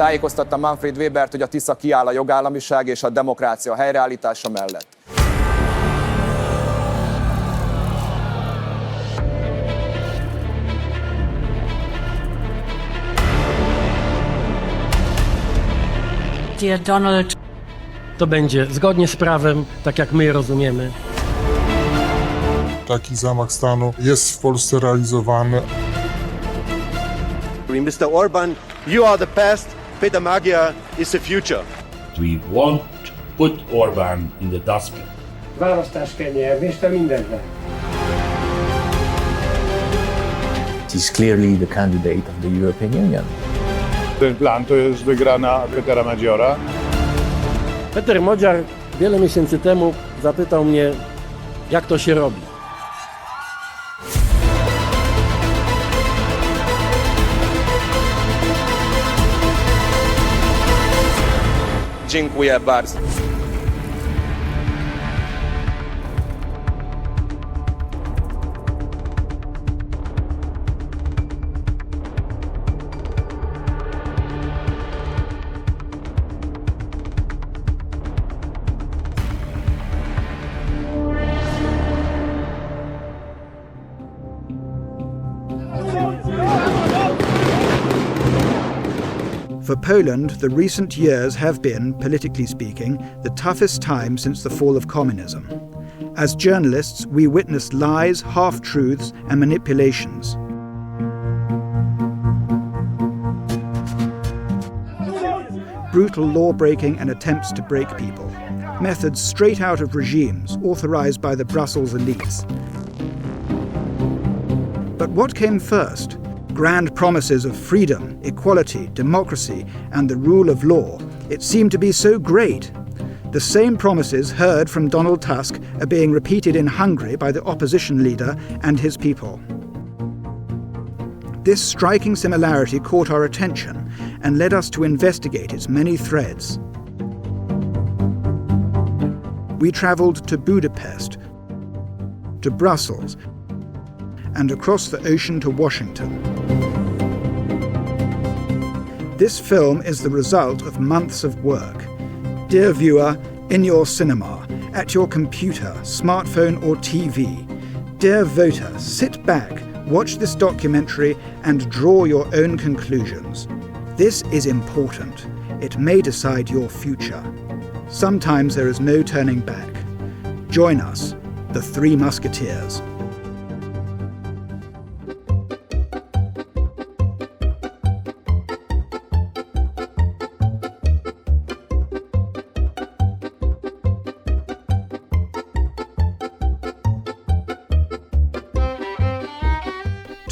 Tájékoztatta Manfred Webert, hogy a Tisza kiáll a jogállamiság és a demokrácia helyreállítása mellett. Dear Donald, to będzie zgodnie z prawem, tak jak my rozumiemy. Taki zamach stanu jest w Polsce realizowany. Mr. Orban, you are the past, Peter Magyar is the future. We won't put Orban in the dustbin. Választást kell nyerni, és te mindent lehet. He's clearly the candidate of the European Union. Ten plan to jest wygrana Petera Magyara. Peter Magyar wiele miesięcy temu zapytał mnie, jak to się robi. Dziękuję bardzo. For Poland, the recent years have been, politically speaking, the toughest time since the fall of communism. As journalists, we witnessed lies, half-truths, and manipulations. Brutal law-breaking and attempts to break people. Methods straight out of regimes authorized by the Brussels elites. But what came first? Grand promises of freedom, equality, democracy, and the rule of law. It seemed to be so great. The same promises heard from Donald Tusk are being repeated in Hungary by the opposition leader and his people. This striking similarity caught our attention and led us to investigate its many threads. We travelled to Budapest, to Brussels, and across the ocean to Washington. This film is the result of months of work. Dear viewer, in your cinema, at your computer, smartphone or TV. Dear voter, sit back, watch this documentary and draw your own conclusions. This is important. It may decide your future. Sometimes there is no turning back. Join us, the Three Musketeers.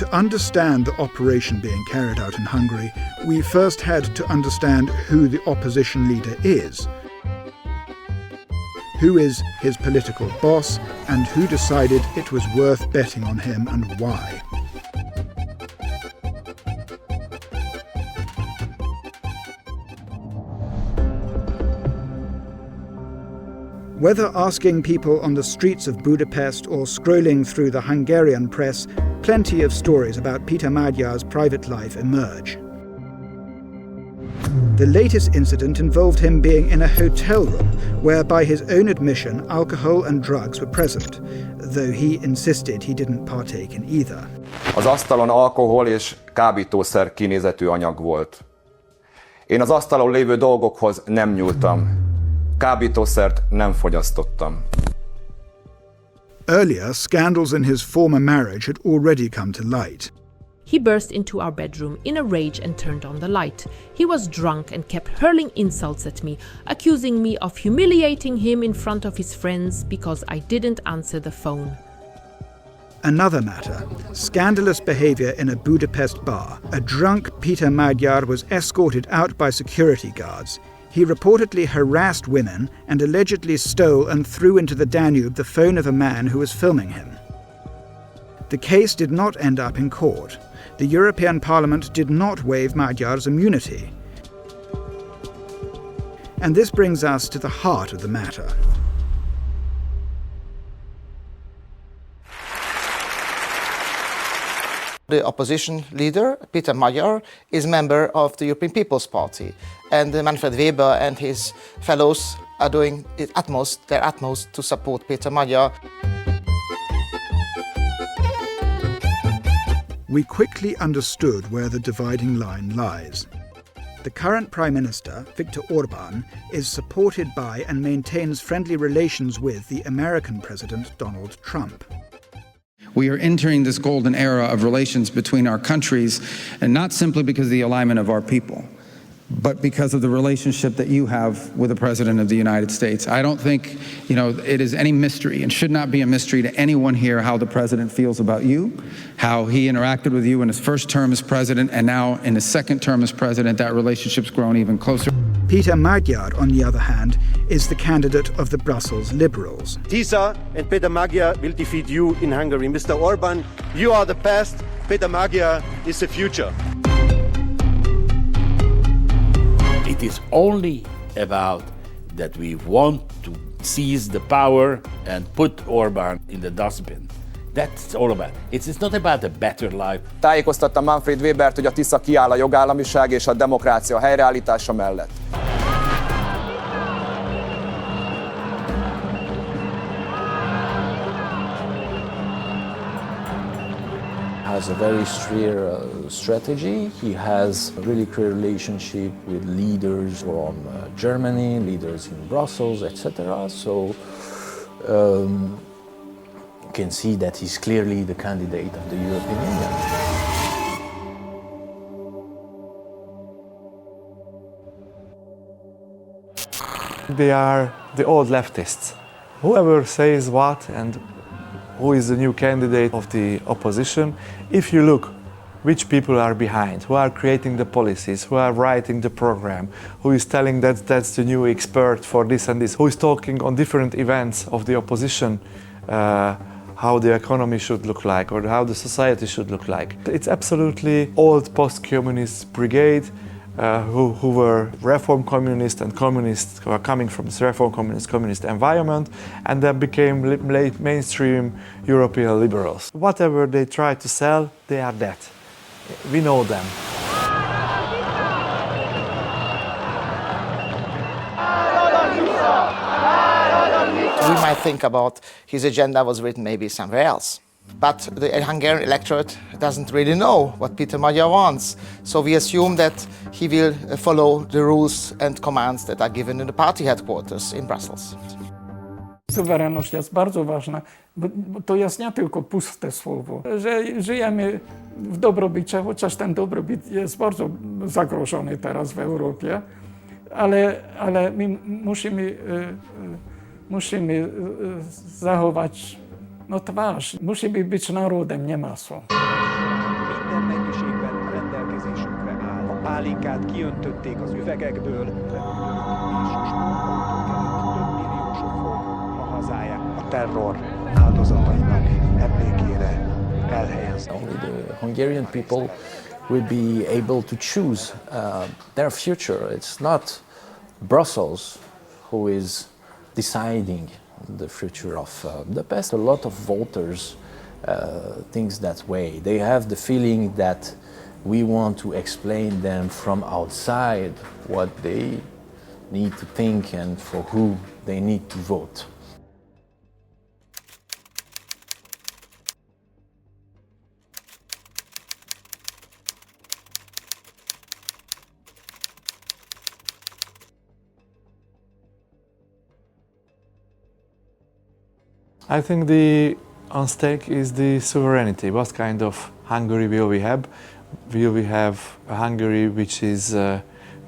To understand the operation being carried out in Hungary, we first had to understand who the opposition leader is, who is his political boss, and who decided it was worth betting on him and why. Whether asking people on the streets of Budapest or scrolling through the Hungarian press, plenty of stories about Peter Magyar's private life emerge. The latest incident involved him being in a hotel room where, by his own admission, alcohol and drugs were present, though he insisted he didn't partake in either. Az asztalon alkohol és kábítószer kinézetű anyag volt. Én az asztalon lévő dolgokhoz nem nyúltam. Kábítószert nem fogyasztottam. Earlier, scandals in his former marriage had already come to light. He burst into our bedroom in a rage and turned on the light. He was drunk and kept hurling insults at me, accusing me of humiliating him in front of his friends because I didn't answer the phone. Another matter, scandalous behaviour in a Budapest bar. A drunk Peter Magyar was escorted out by security guards. He reportedly harassed women and allegedly stole and threw into the Danube the phone of a man who was filming him. The case did not end up in court. The European Parliament did not waive Magyar's immunity. And this brings us to the heart of the matter. The opposition leader, Peter Magyar, is member of the European People's Party, and Manfred Weber and his fellows are doing their utmost to support Peter Magyar. We quickly understood where the dividing line lies. The current Prime Minister, Viktor Orban, is supported by and maintains friendly relations with the American President Donald Trump. We are entering this golden era of relations between our countries, and not simply because of the alignment of our people, but because of the relationship that you have with the President of the United States. I don't think, it is any mystery, and should not be a mystery to anyone here, how the President feels about you, how he interacted with you in his first term as President, and now in his second term as President. That relationship's grown even closer. Peter Magyar, on the other hand, is the candidate of the Brussels Liberals. Tisza and Peter Magyar will defeat you in Hungary. Mr. Orban, you are the past, Peter Magyar is the future. It is only about that we want to seize the power and put Orban in the dustbin. That's all about. It's not about a better life. Tájékoztatta Manfred Webert, hogy a Tisza kiáll a jogállamiság és a demokrácia helyreállítása mellett. Has a very clear strategy. He has a really clear relationship with leaders from Germany, leaders in Brussels, etc. So you can see that he's clearly the candidate of the European Union. They are the old leftists. Whoever says what and who is the new candidate of the opposition, if you look which people are behind, who are creating the policies, who are writing the program, who is telling that that's the new expert for this and this, who is talking on different events of the opposition, how the economy should look like or how the society should look like. It's absolutely old post-communist brigade who were reform communists and communists who are coming from this reform communist environment and then became late mainstream European liberals. Whatever they try to sell, they are that. We know them. We might think about his agenda was written maybe somewhere else. But the Hungarian electorate doesn't really know what Peter Magyar wants. So we assume that he will follow the rules and commands that are given in the party headquarters in Brussels. Suwerenność jest bardzo ważna, bo to jest nie tylko puste słowo, że żyjemy w dobrobycie, chociaż ten dobrobyt jest bardzo zagrożony teraz w Europie, ale my musimy zachować twarz. Musimy być narodem, nie masą. Minden mennyiségben rendelkezésünkre áll. A pálinkát kiöntötték az üvegekből, és több milliósok a hazáját a terror áldozatainak emlékére elhelyezni. Only the Hungarian people will be able to choose their future. It's not Brussels who is deciding the future of the past. A lot of voters think that way. They have the feeling that we want to explain them from outside what they need to think and for who they need to vote. I think the on stake is the sovereignty. What kind of Hungary will we have? Will we have a Hungary which is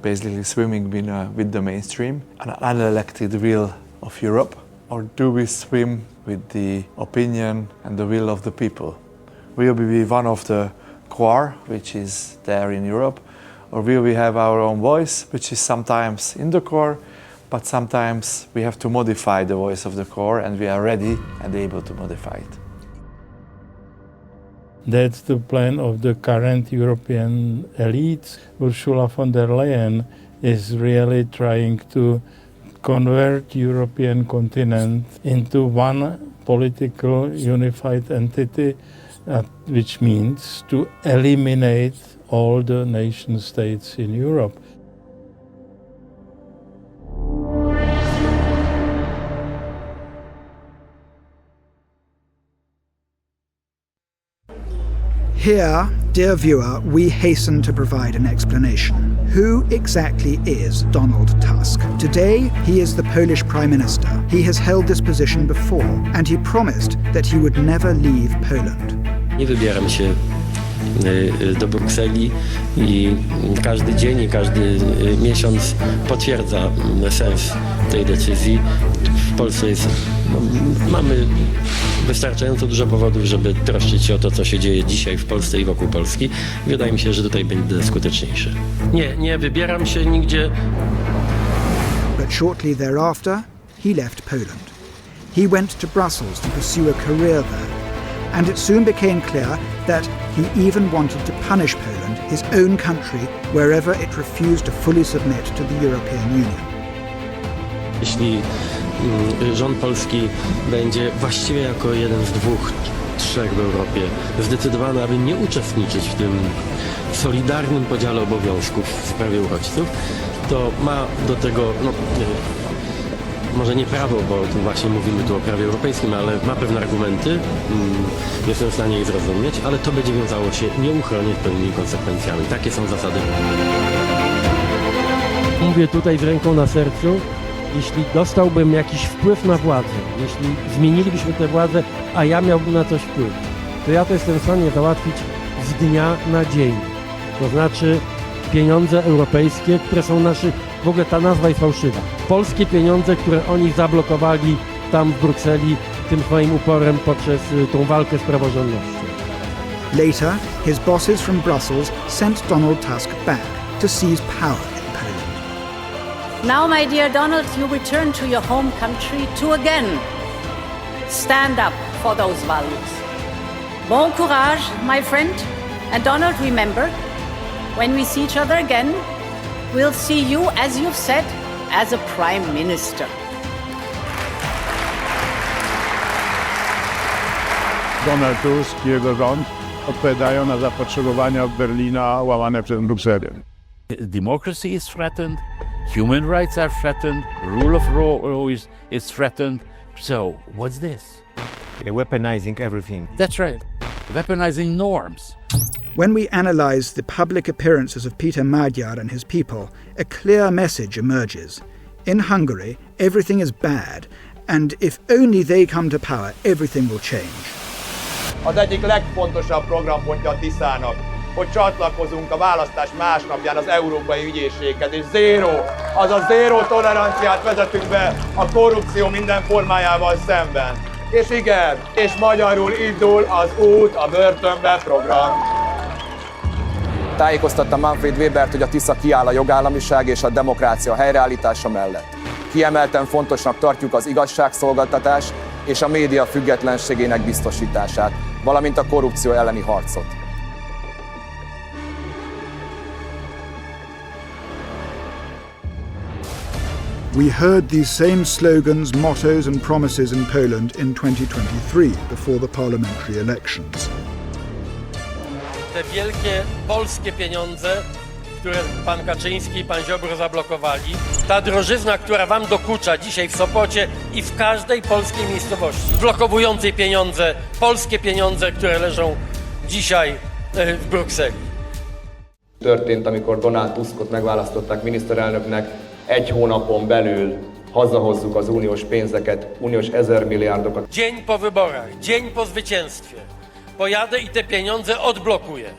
basically swimming with the mainstream, an unelected will of Europe? Or do we swim with the opinion and the will of the people? Will we be one of the core, which is there in Europe? Or will we have our own voice, which is sometimes in the core, but sometimes we have to modify the voice of the core, and we are ready and able to modify it. That's the plan of the current European elite. Ursula von der Leyen is really trying to convert European continent into one political unified entity which means to eliminate all the nation states in Europe. Here, dear viewer, we hasten to provide an explanation. Who exactly is Donald Tusk? Today, he is the Polish Prime Minister. He has held this position before, and he promised that he would never leave Poland. Nie wybieram się do Brukseli i każdy dzień i każdy miesiąc potwierdza sens tej decyzji. W Polsce mamy wystarczająco dużo powodów, żeby troszczyć się o to, co się dzieje dzisiaj w Polsce i wokół Polski. Wydaje mi się, że tutaj będę skuteczniejszy. Nie wybieram się nigdzie. But shortly thereafter, he left Poland. He went to Brussels to pursue a career there. And it soon became clear that he even wanted to punish Poland, his own country, wherever it refused to fully submit to the European Union. Jeśli rząd polski będzie właściwie jako jeden z dwóch, trzech w Europie zdecydowany, aby nie uczestniczyć w tym solidarnym podziale obowiązków w sprawie uchodźców, to ma do tego, może nie prawo, bo tu właśnie mówimy tu o prawie europejskim, ale ma pewne argumenty, jestem w stanie je zrozumieć, ale to będzie wiązało się nieuchronnie z pewnymi konsekwencjami. Takie są zasady. Mówię tutaj z ręką na sercu, jeśli dostałbym jakiś wpływ na władzę, jeśli zmienilibyśmy tę władzę, a ja miałbym na coś wpływ, to ja to jestem w stanie załatwić z dnia na dzień. To znaczy pieniądze europejskie, które są w ogóle ta nazwa jest fałszywa. Polskie pieniądze, które oni zablokowali tam w Brukseli tym swoim uporem poprzez tą walkę z praworządnością. Later, his bosses from Brussels sent Donald Tusk back to seize power in Poland. Now, my dear Donald, you return to your home country to again stand up for those values. Bon courage, my friend. And Donald, remember, when we see each other again, we'll see you, as you've said, as a prime minister. Donald Tusk i jego rząd odpowiadają na zapotrzebowania Berlina łamane przez Brukselę. Democracy is threatened, human rights are threatened, rule of law is threatened. So, what's this? They're weaponizing everything. That's right, weaponizing norms. When we analyse the public appearances of Peter Magyar and his people, a clear message emerges. In Hungary, everything is bad, and if only they come to power, everything will change. Az egyik legfontosabb programpontja a Tiszának, hogy csatlakozunk a választás másnapján az Európai Ügyészséghez, és zéró toleranciát vezetünk be a korrupció minden formájával szemben. És igen, és magyarul indul az út a börtönbe program. Tájékoztatta Manfred Webert, hogy a Tisza kiáll a jogállamiság és a demokrácia helyreállítása mellett. Kiemelten fontosnak tartjuk az igazságszolgáltatás és a média függetlenségének biztosítását, valamint a korrupció elleni harcot. We heard these same slogans, mottos and promises in Poland in 2023, before the parliamentary elections. Te wielkie polskie pieniądze, które pan Kaczyński i pan Ziobro zablokowali, ta drożyzna, która wam dokucza dzisiaj w Sopocie i w każdej polskiej miejscowości, blokowującej pieniądze, polskie pieniądze, które leżą dzisiaj w Brukseli. Történt, amikor Donald Tuskot megválasztották miniszterelnöknek, egy hónapon belül hazahozzuk az uniós pénzeket, uniós 1000 milliárdokat. Dzień po wyborach, dzień po zwycięstwie. Pojadę i te pieniądze odblokuję.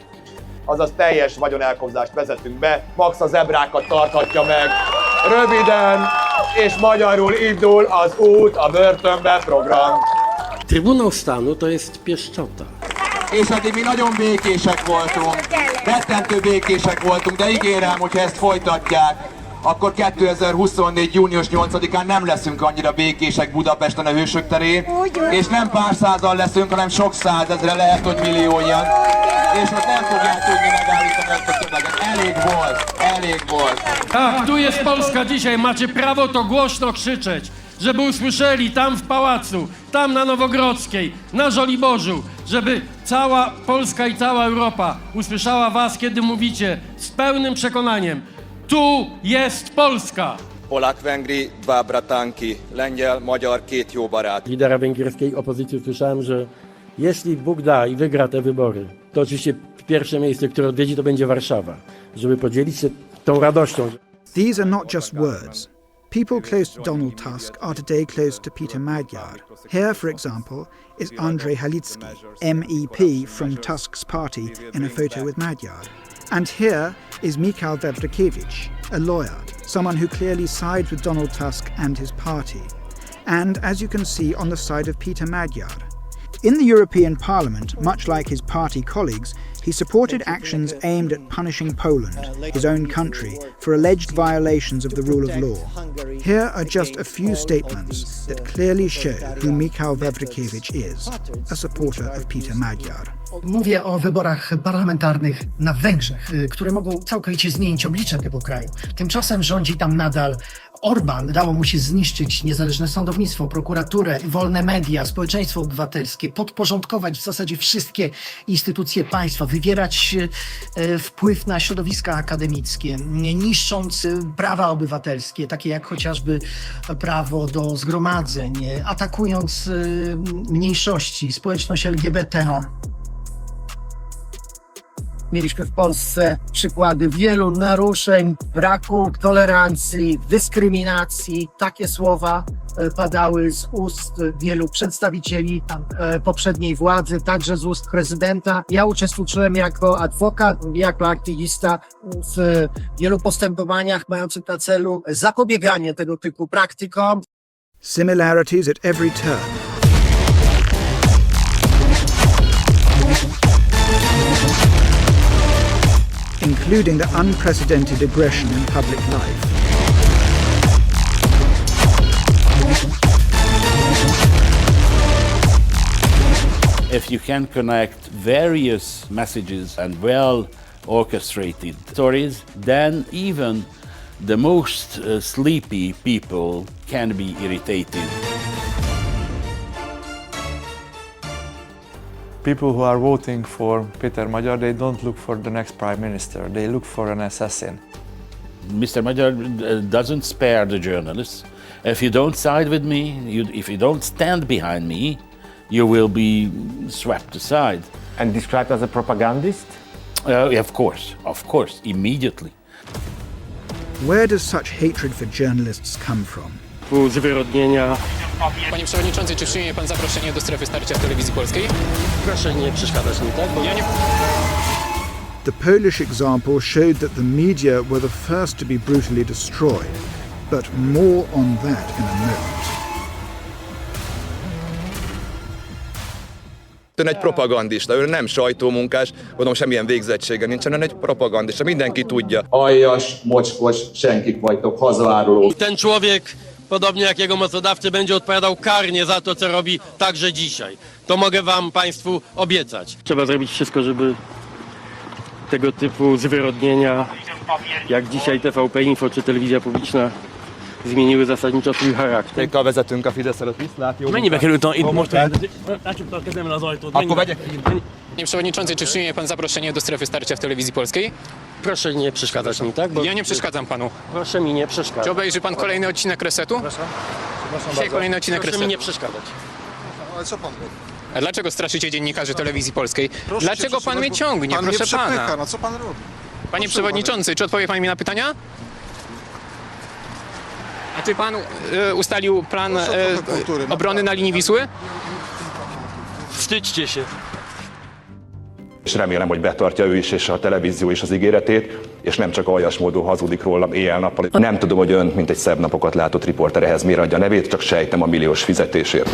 Azaz teljes vagyonelkobzást vezetünk be, max a zebrákat tarthatja meg. Röviden és magyarul indul az út a börtönbe program. Trybunał Stanu to jest pieszczota. És eddig mi nagyon békések voltunk, rettentő békések voltunk, de ígérem, hogyha ezt folytatják, akkor 2024. június 8-án nem leszünk annyira békések Budapesten a Hősök terén, és nem pár százal leszünk, hanem sok százezre, lehet, hogy millióan, és ott nem fogják tudni megállítani ezt a tömeget. Elég volt. Tak, tu jest Polska dzisiaj, macie prawo to głośno krzyczeć, żeby usłyszeli tam w pałacu, tam na Nowogrodzkiej, na Żoliborzu, żeby cała Polska i cała Europa usłyszała was, kiedy mówicie z pełnym przekonaniem: tu jest Polska! Polák-vengri, dwa bratanki, lengyel, magyar, két jó barát. Lidera węgierskiej opozycji usłyszałem, że jeśli Bóg da i wygra te wybory, to oczywiście pierwsze miejsce, które odwiedzi, to będzie Warszawa, żeby podzielić się tą radością. These are not just words. People close to Donald Tusk are today close to Peter Magyar. Here, for example, is Andrzej Halicki, MEP from Tusk's party, in a photo with Magyar. And here is Michał Wawrzykiewicz, a lawyer, someone who clearly sides with Donald Tusk and his party. And as you can see on the side of Peter Magyar. In the European Parliament, much like his party colleagues, he supported actions aimed at punishing Poland, his own country, for alleged violations of the rule of law. Here are just a few statements that clearly show who Michał Wawrzykiewicz is, a supporter of Peter Magyar. Mówię o wyborach parlamentarnych na Węgrzech, które mogą całkowicie zmienić oblicze tego kraju. Tymczasem rządzi tam nadal Orbán. Dało mu się zniszczyć niezależne sądownictwo, prokuraturę, wolne media, społeczeństwo obywatelskie, podporządkować w zasadzie wszystkie instytucje państwa, wywierać wpływ na środowiska akademickie, niszcząc prawa obywatelskie, takie jak chociażby prawo do zgromadzeń, atakując mniejszości, społeczność LGBT. Mieliśmy w Polsce przykłady wielu naruszeń, braku tolerancji, dyskryminacji. Takie słowa padały z ust wielu przedstawicieli poprzedniej władzy, także z ust prezydenta. Ja uczestniczyłem jako adwokat, jako aktywista w wielu postępowaniach mających na celu zapobieganie tego typu praktykom. Similarities at every turn. Including the unprecedented aggression in public life. If you can connect various messages and well orchestrated stories, then even the most sleepy people can be irritated. People who are voting for Peter Magyar, they don't look for the next prime minister, they look for an assassin. Mr. Magyar doesn't spare the journalists. If you don't side with me, if you don't stand behind me, you will be swept aside. And described as a propagandist? Of course, immediately. Where does such hatred for journalists come from? Zwyrodnienia. Panie Przewodniczący, czy przyjmie Pan zaproszenie do strefy starcia w telewizji polskiej? Proszę nie przeszkadzać mi, tak? Bo ja nie... The Polish example showed that the media were the first to be brutally destroyed, but more on that in a moment. Ön egy propagandista, ő nem sajtómunkás, mondom, semmilyen végzettsége nincsen, ön egy propagandista, mindenki tudja. Aljas, mocskos, senkik vagytok, hazaáruló. Ten człowiek, podobnie jak jego mocodawcy, będzie odpowiadał karnie za to, co robi także dzisiaj. To mogę wam, państwu, obiecać. Trzeba zrobić wszystko, żeby tego typu zwyrodnienia, jak dzisiaj TVP Info czy telewizja publiczna, zmieniły zasadniczo swój charakter. A vezetőnk a Fidesz előtt viszlát, jó? Mennyibe került itt most? Látsuk a kezemben az ajtót. Akkor vegyek ki. Panie Przewodniczący, czy przyjmie Pan zaproszenie do strefy starcia w telewizji polskiej? Proszę nie przeszkadzać mi, tak? Bo ja nie przeszkadzam Panu. Proszę mi nie przeszkadzać. Czy obejrzy Pan kolejny odcinek Resetu? Dzisiaj kolejny odcinek Proszę Resetu. mi nie przeszkadzać. Ale co pan robi? A dlaczego straszycie dziennikarzy telewizji polskiej? Proszę Dlaczego się Pan mnie ciągnie? Pan Proszę mnie przepycha, Pana. no co pan robi? Panie Przewodniczący, czy odpowie Pan mi na pytania? A czy Pan ustalił plan obrony na linii Wisły? Wstydźcie się. És remélem, hogy betartja ő is, és a televízió is az ígéretét, és nem csak aljas módon hazudik rólam éjjel-nappal. Nem tudom, hogy ön, mint egy szebb napokat látott riporter, ehhez miért adja a nevét, csak sejtem a milliós fizetésért.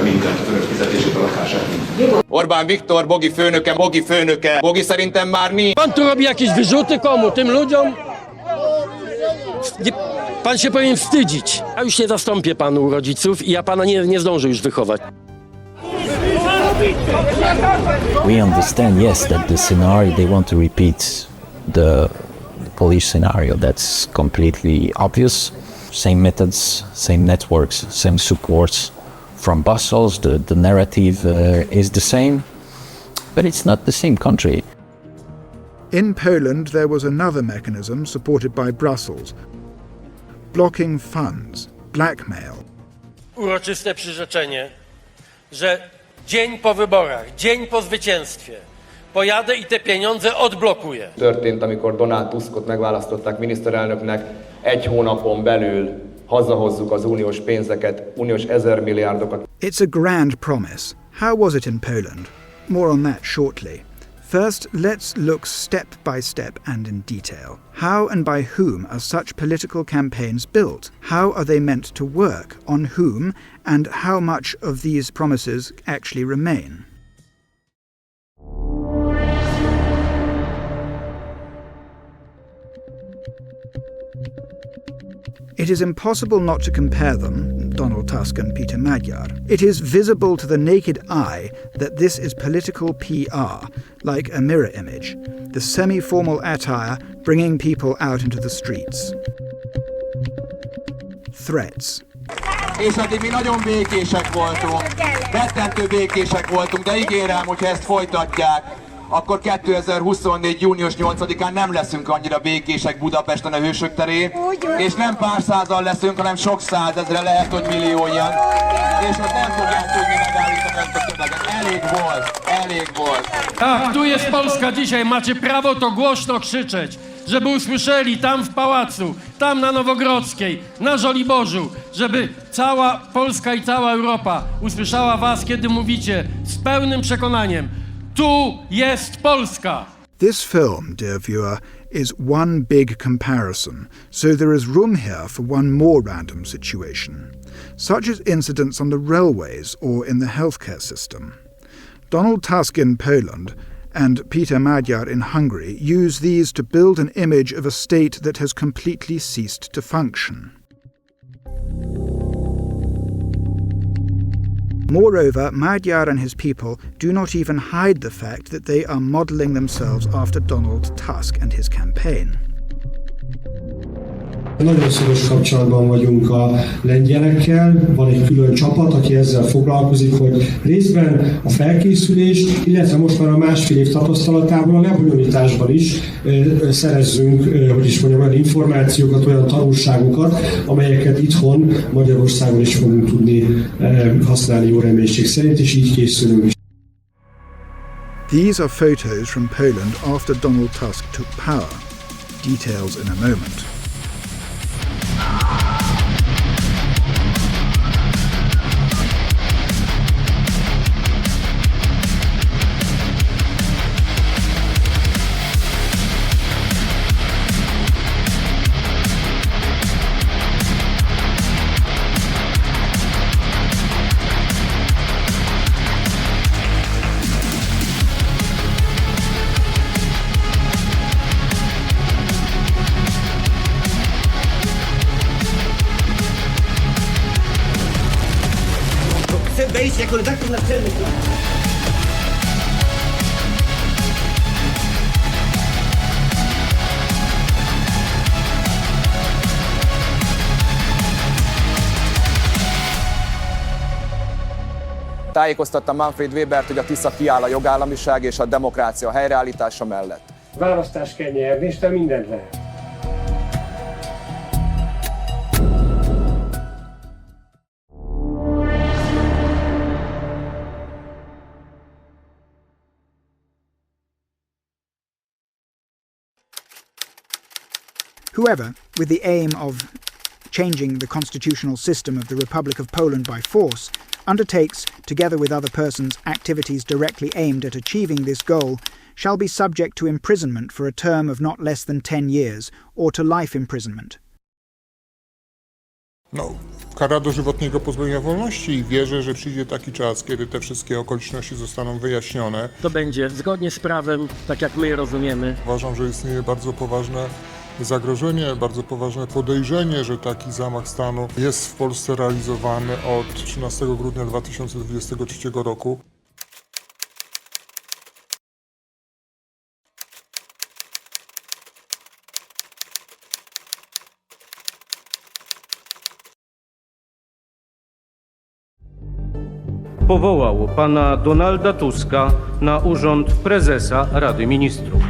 Mindent fizetését a lakását. Orbán Viktor, Bogi főnöke. Bogi szerintem már nincs. Pan tu robi jakieś wyrzuty komu? Tym ludziom? Pan się powinien wstydzić. A już nie zastąpię panu rodziców i ja pana nie zdążę już wychować. We understand, yes, that the scenario, they want to repeat the Polish scenario. That's completely obvious. Same methods, same networks, same supports from Brussels, the narrative is the same, but it's not the same country. In Poland, there was another mechanism supported by Brussels, blocking funds, blackmail. Uroczyste przyrzeczenie, że dzień po wyborach, dzień po zwycięstwie pojadę i te pieniądze odblokuję. Történt, amikor Donald Tuskot megválasztották miniszterelnöknek, egy hónapon belül hazahozzuk az uniós pénzeket, uniós 1000 milliárdokat. It's a grand promise. How was it in Poland? More on that shortly. First, let's look step by step and in detail. How and by whom are such political campaigns built? How are they meant to work? On whom? And how much of these promises actually remain? It is impossible not to compare them, Donald Tusk and Peter Magyar. It is visible to the naked eye that this is political PR, like a mirror image, the semi-formal attire bringing people out into the streets. Threats. És addig mi nagyon békések voltunk, rettentő békések voltunk, de ígérem, hogyha ezt folytatják, akkor 2024. június 8-án nem leszünk annyira békések Budapesten a Hősök terén, és nem pár százal leszünk, hanem sok százezre, lehet, hogy millióan, és ott nem fogják tudni megállítani ezt a tömeget. Elég volt. Tak, tu jest Polska dzisiaj, macie prawo to głośno krzyczeć, żeby usłyszeli tam w Pałacu, tam na Nowogrodzkiej, na Żoliborzu, żeby cała Polska i cała Europa usłyszała was, kiedy mówicie z pełnym przekonaniem: tu jest Polska! This film, dear viewer, is one big comparison, so there is room here for one more random situation, such as incidents on the railways or in the healthcare system. Donald Tusk in Poland and Peter Magyar in Hungary use these to build an image of a state that has completely ceased to function. Moreover, Magyar and his people do not even hide the fact that they are modelling themselves after Donald Tusk and his campaign. Nagyon szoros kapcsolatban vagyunk a lengyelekkel, van egy külön csapat, aki ezzel foglalkozik, hogy részben a felkészülést, illetve most már a másfél év tapasztalatából a lebonyolításban is szerezzünk, olyan információkat, olyan tanulságokat, amelyeket itthon Magyarországon is fogunk tudni használni jó reménység szerint, és így készülünk is. These are photos from Poland after Donald Tusk took power. Details in a moment. Chcę wejść jako redaktor naczelny. Tájékoztatta Manfred Webert, hogy a Tisza kiáll a jogállamiság és a demokrácia helyreállítása mellett. Választást kell nyerni, és te mindent lehet. Whoever, with the aim of changing the constitutional system of the Republic of Poland by force, undertakes, together with other persons, activities directly aimed at achieving this goal, shall be subject to imprisonment for a term of not less than 10 years, or to life imprisonment. Kara dożywotniego pozbawienia wolności i wierzę, że przyjdzie taki czas, kiedy te wszystkie okoliczności zostaną wyjaśnione. To będzie zgodnie z prawem, tak jak my je rozumiemy. Uważam, że istnieje bardzo poważne zagrożenie, bardzo poważne podejrzenie, że taki zamach stanu jest w Polsce realizowany od 13 grudnia 2023 roku. powołał pana Donalda Tuska na urząd prezesa Rady Ministrów.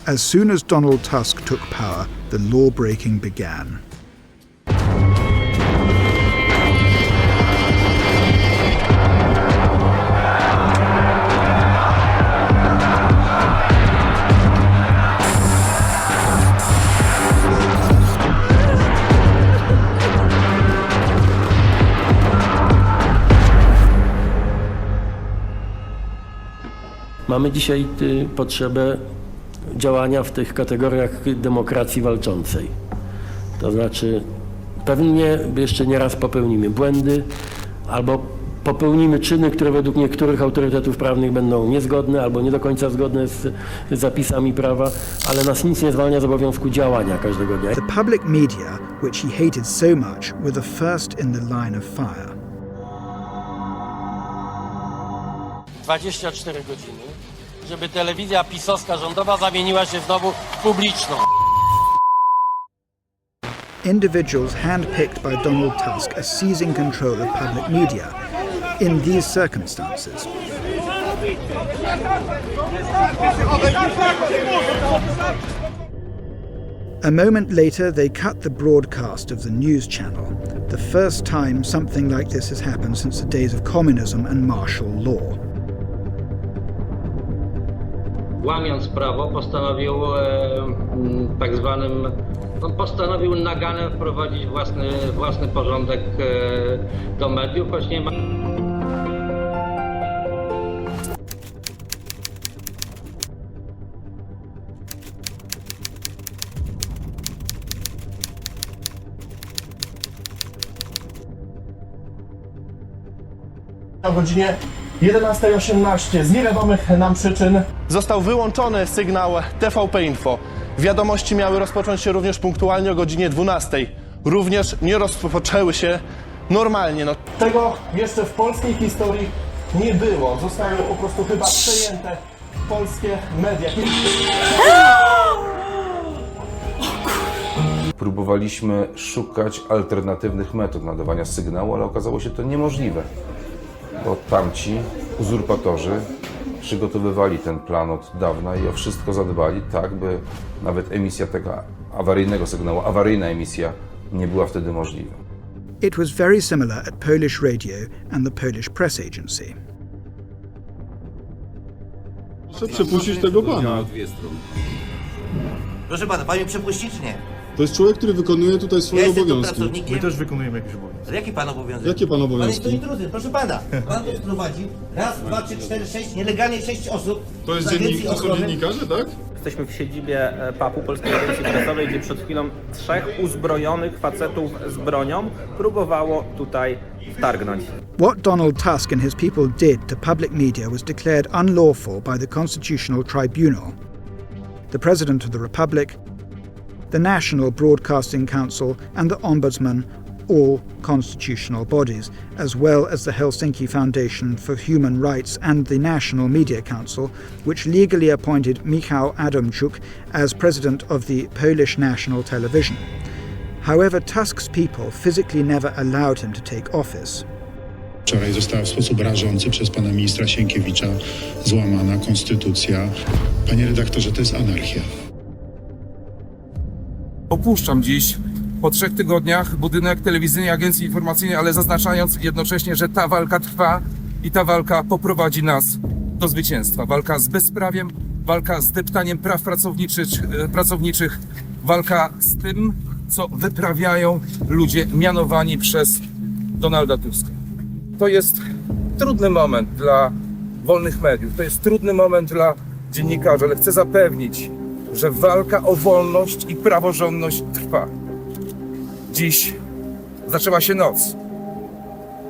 As soon as Donald Tusk took power, the law-breaking began. Mamy dzisiaj potrzebę działania w tych kategoriach demokracji walczącej. To znaczy pewnie jeszcze nieraz popełnimy błędy albo popełnimy czyny, które według niektórych autorytetów prawnych będą niezgodne albo nie do końca zgodne z zapisami prawa, ale nas nic nie zwalnia z obowiązku działania każdego dnia. The public media, which he hated so much, were the first in the line of fire. 24 godziny, żeby telewizja pisowska rządowa zamieniła się znowu w publiczną. Individuals handpicked by Donald Tusk are seizing control of public media. In these circumstances, a moment later, they cut the broadcast of the news channel, the first time something like this has happened since the days of communism and martial law. Łamiąc prawo, postanowił tak zwanym, postanowił nagane wprowadzić własny porządek do mediów, choć nie ma. O godzinie 11:18 z niewiadomych nam przyczyn został wyłączony sygnał TVP Info. Wiadomości miały rozpocząć się również punktualnie o godzinie 12:00. Również nie rozpoczęły się normalnie. Tego jeszcze w polskiej historii nie było. Zostały po prostu chyba przejęte polskie media. Próbowaliśmy szukać alternatywnych metod nadawania sygnału, ale okazało się to niemożliwe, bo tamci uzurpatorzy przygotowywali ten plan od dawna i o wszystko zadbali tak, by nawet emisja tego awaryjnego sygnału, awaryjna emisja nie była wtedy możliwa. It was very similar at Polish radio and the Polish press agency. Proszę przepuścić tego pana. Proszę pana, pan mnie przepuści czy nie? To jest człowiek, który wykonuje tutaj swoje obowiązki. My też wykonujemy jakieś obowiązki. Jaki pan obowiązek? Jakie pan obowiązki? Pan jest tu intruzem, proszę pana. Pan tu wprowadził raz, dwa, trzy, cztery, sześć, nielegalnie 6 osób. To jest to są dziennikarze, tak? Jesteśmy w siedzibie PAP-u, Polskiej Agencji Prasowej, gdzie przed chwilą 3 uzbrojonych facetów z bronią próbowało tutaj wtargnąć. What Donald Tusk and his people did to public media was declared unlawful by the Constitutional Tribunal. The President of the Republic, the National Broadcasting Council and the Ombudsman, all constitutional bodies, as well as the Helsinki Foundation for Human Rights and the National Media Council, which legally appointed Michał Adamczuk as president of the Polish National Television. However, Tusk's people physically never allowed him to take office. Wczoraj została w sposób rażący przez pana ministra Sienkiewicza złamana konstytucja. Panie redaktorze, to jest anarchia. Opuszczam dziś po 3 tygodniach budynek Telewizyjnej Agencji Informacyjnej, ale zaznaczając jednocześnie, że ta walka trwa i ta walka poprowadzi nas do zwycięstwa. Walka z bezprawiem, walka z deptaniem praw pracowniczych, walka z tym, co wyprawiają ludzie mianowani przez Donalda Tuska. To jest trudny moment dla wolnych mediów, to jest trudny moment dla dziennikarzy, ale chcę zapewnić, że walka o wolność i praworządność trwa. Dziś zaczęła się noc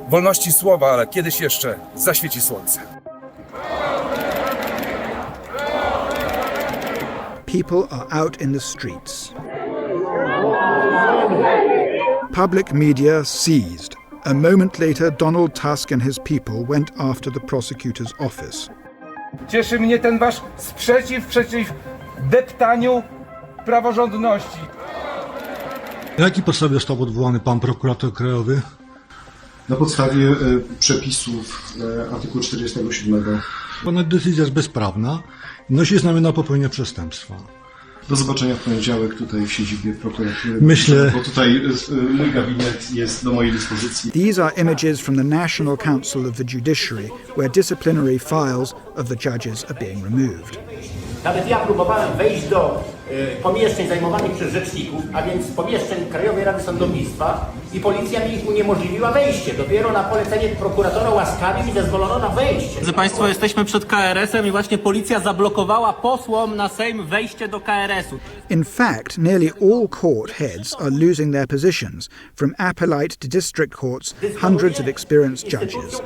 wolności słowa, ale kiedyś jeszcze zaświeci słońce. People are out in the streets. Public media seized. A moment later, Donald Tusk and his people went after the prosecutor's office. Cieszy mnie ten wasz sprzeciw przeciw deptaniu praworządności. Na jakiej podstawie został odwołany pan prokurator krajowy? Na podstawie przepisów artykułu 47. Pana decyzja jest bezprawna i nosi znamiona popełnienia przestępstwa. Do zobaczenia w poniedziałek tutaj w siedzibie prokuratury. Myślę, bo tutaj mój gabinet jest do mojej dyspozycji. These are images from the National Council of the Judiciary, where disciplinary files of the judges are being removed. Nawet ja próbowałem wejść do pomieszczeń zajmowanych przez rzeczników, a więc pomieszczeń Krajowej Rady Sądownictwa, i policja mi uniemożliwiła wejście. Dopiero na polecenie prokuratora łaskawie mi zezwolono na wejście. Drodzy Państwo, jesteśmy przed KRS-em i właśnie policja zablokowała posłom na Sejm wejście do KRS-u. In fact, nearly all court heads are losing their positions, from appellate to district courts, hundreds of experienced judges.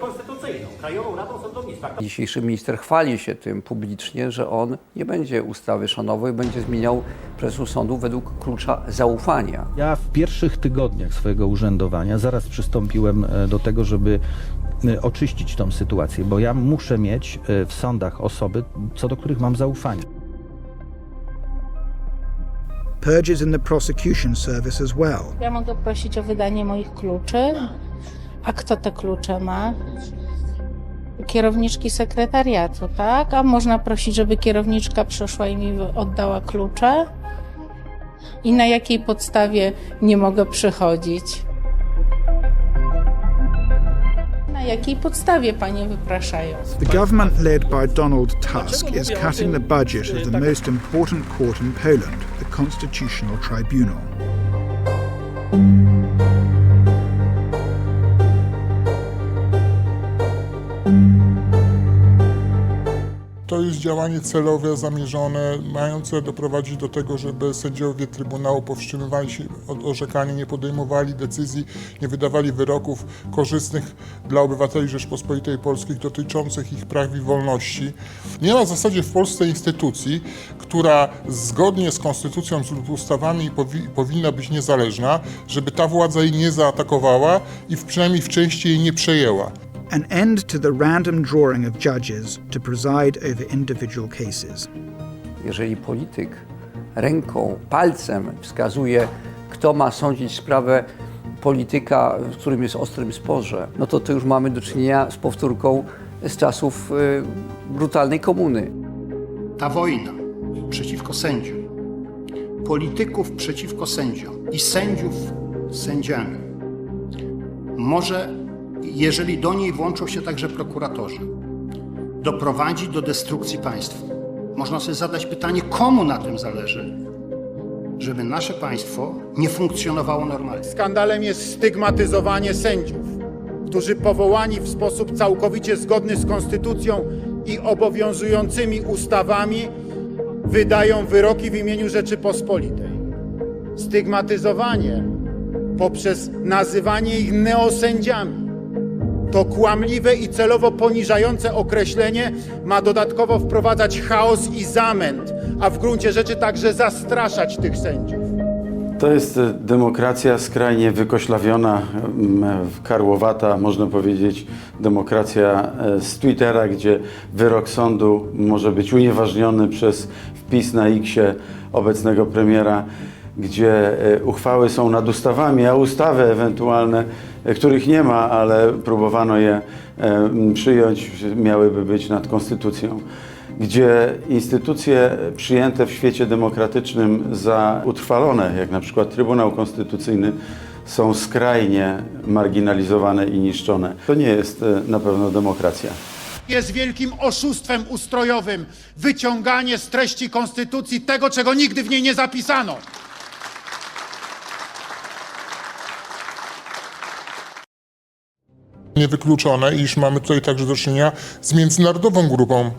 Dzisiejszy minister chwali się tym publicznie, że on nie będzie ustawy szanował i będzie zmieniał prezesów sądu według klucza zaufania. Ja w pierwszych tygodniach swojego urzędowania zaraz przystąpiłem do tego, żeby oczyścić tą sytuację, bo ja muszę mieć w sądach osoby, co do których mam zaufanie. Purges in the prosecution service as well. Ja mogę prosić o wydanie moich kluczy. A kto te klucze ma? Kierowniczki sekretariatu, tak? A można prosić, żeby kierowniczka przyszła i mi oddała klucze? I na jakiej podstawie nie mogę przychodzić? Na jakiej podstawie panie wypraszają? The government led by Donald Tusk is cutting the budget of the most important court in Poland, the Constitutional Tribunal. To jest działanie celowe, zamierzone, mające doprowadzić do tego, żeby sędziowie Trybunału powstrzymywali się od orzekania, nie podejmowali decyzji, nie wydawali wyroków korzystnych dla obywateli Rzeczpospolitej Polskiej dotyczących ich praw i wolności. Nie ma w zasadzie w Polsce instytucji, która zgodnie z konstytucją lub ustawami powinna być niezależna, żeby ta władza jej nie zaatakowała i przynajmniej w części jej nie przejęła. An end to the random drawing of judges to preside over individual cases. Jeżeli polityk ręką, palcem wskazuje, kto ma sądzić sprawę polityka, w którym jest ostrym sporze, no to już mamy do czynienia z powtórką z czasów brutalnej komuny. Ta wojna przeciwko sędziom, polityków przeciwko sędziom i sędziów z sędziami może, jeżeli do niej włączą się także prokuratorzy, doprowadzi do destrukcji państwa. Można sobie zadać pytanie, komu na tym zależy, żeby nasze państwo nie funkcjonowało normalnie. Skandalem jest stygmatyzowanie sędziów, którzy powołani w sposób całkowicie zgodny z konstytucją i obowiązującymi ustawami wydają wyroki w imieniu Rzeczypospolitej. Stygmatyzowanie poprzez nazywanie ich neosędziami. To kłamliwe i celowo poniżające określenie ma dodatkowo wprowadzać chaos i zamęt, a w gruncie rzeczy także zastraszać tych sędziów. To jest demokracja skrajnie wykoślawiona, karłowata, można powiedzieć, demokracja z Twittera, gdzie wyrok sądu może być unieważniony przez wpis na X-ie obecnego premiera, gdzie uchwały są nad ustawami, a ustawy ewentualne, których nie ma, ale próbowano je przyjąć, miałyby być nad konstytucją. Gdzie instytucje przyjęte w świecie demokratycznym za utrwalone, jak na przykład Trybunał Konstytucyjny, są skrajnie marginalizowane i niszczone. To nie jest na pewno demokracja. Jest wielkim oszustwem ustrojowym wyciąganie z treści konstytucji tego, czego nigdy w niej nie zapisano. Niewykluczone, iż mamy tutaj także do czynienia z międzynarodową grupą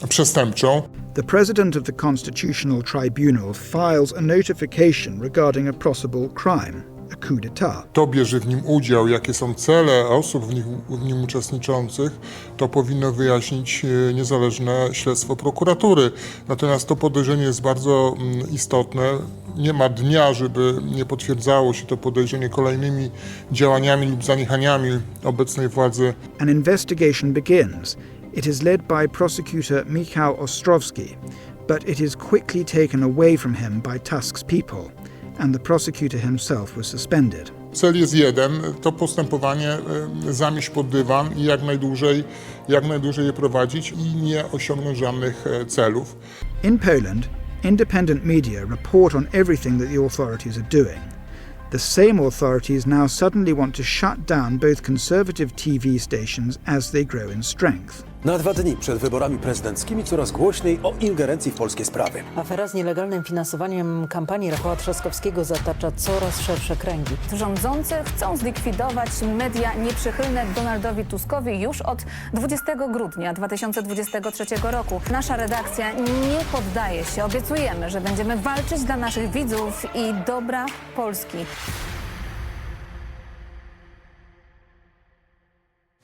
przestępczą. The president of the Constitutional Tribunal files a notification regarding a possible crime, a coup d'etat. Kto bierze w nim udział, jakie są cele osób w nim uczestniczących, to powinno wyjaśnić niezależne śledztwo prokuratury. Natomiast to podejrzenie jest bardzo istotne. Nie ma dnia, żeby nie potwierdzało się to podejrzenie kolejnymi działaniami lub zaniechaniami obecnej władzy. An investigation begins. It is led by prosecutor Michał Ostrowski. but it is quickly taken away from him by Tusk's people, and the prosecutor himself was suspended. Cel jest jeden, to postępowanie zamieść pod dywan i jak najdłużej je prowadzić i nie osiągnąć żadnych celów. In Poland, independent media report on everything that the authorities are doing. The same authorities now suddenly want to shut down both conservative TV stations as they grow in strength. Na 2 dni przed wyborami prezydenckimi coraz głośniej o ingerencji w polskie sprawy. Afera z nielegalnym finansowaniem kampanii Rafała Trzaskowskiego zatacza coraz szersze kręgi. Rządzący chcą zlikwidować media nieprzychylne Donaldowi Tuskowi już od 20 grudnia 2023 roku. Nasza redakcja nie poddaje się. Obiecujemy, że będziemy walczyć dla naszych widzów i dobra Polski.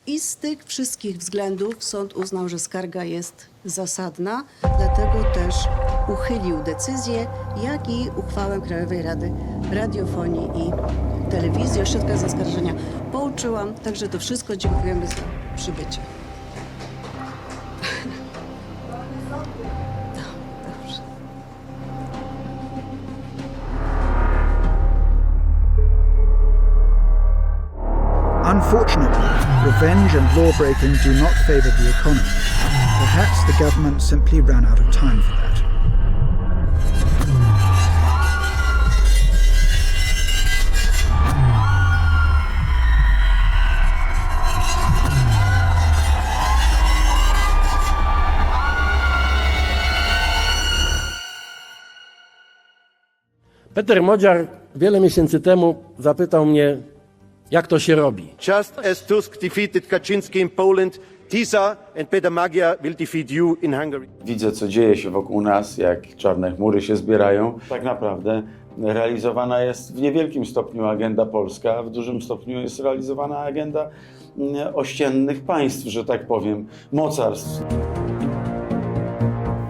I z tych wszystkich względów sąd uznał, że skarga jest zasadna, dlatego też uchylił decyzję, jak i uchwałę Krajowej Rady Radiofonii i Telewizji. O środkach zaskarżenia pouczyłam, także to wszystko dziękujemy za przybycie. Unfortunately, revenge and law-breaking do not favour the economy. Perhaps the government simply ran out of time for that. Peter Modziar wiele miesięcy temu zapytał mnie, jak to się robi. Just as Tusk defeated Kaczynski in Poland, Tisza and Peter Magyar will defeat you in Hungary. Widzę, co dzieje się wokół nas, jak czarne chmury się zbierają. Tak naprawdę realizowana jest w niewielkim stopniu agenda polska, w dużym stopniu jest realizowana agenda ościennych państw, że tak powiem, mocarstw.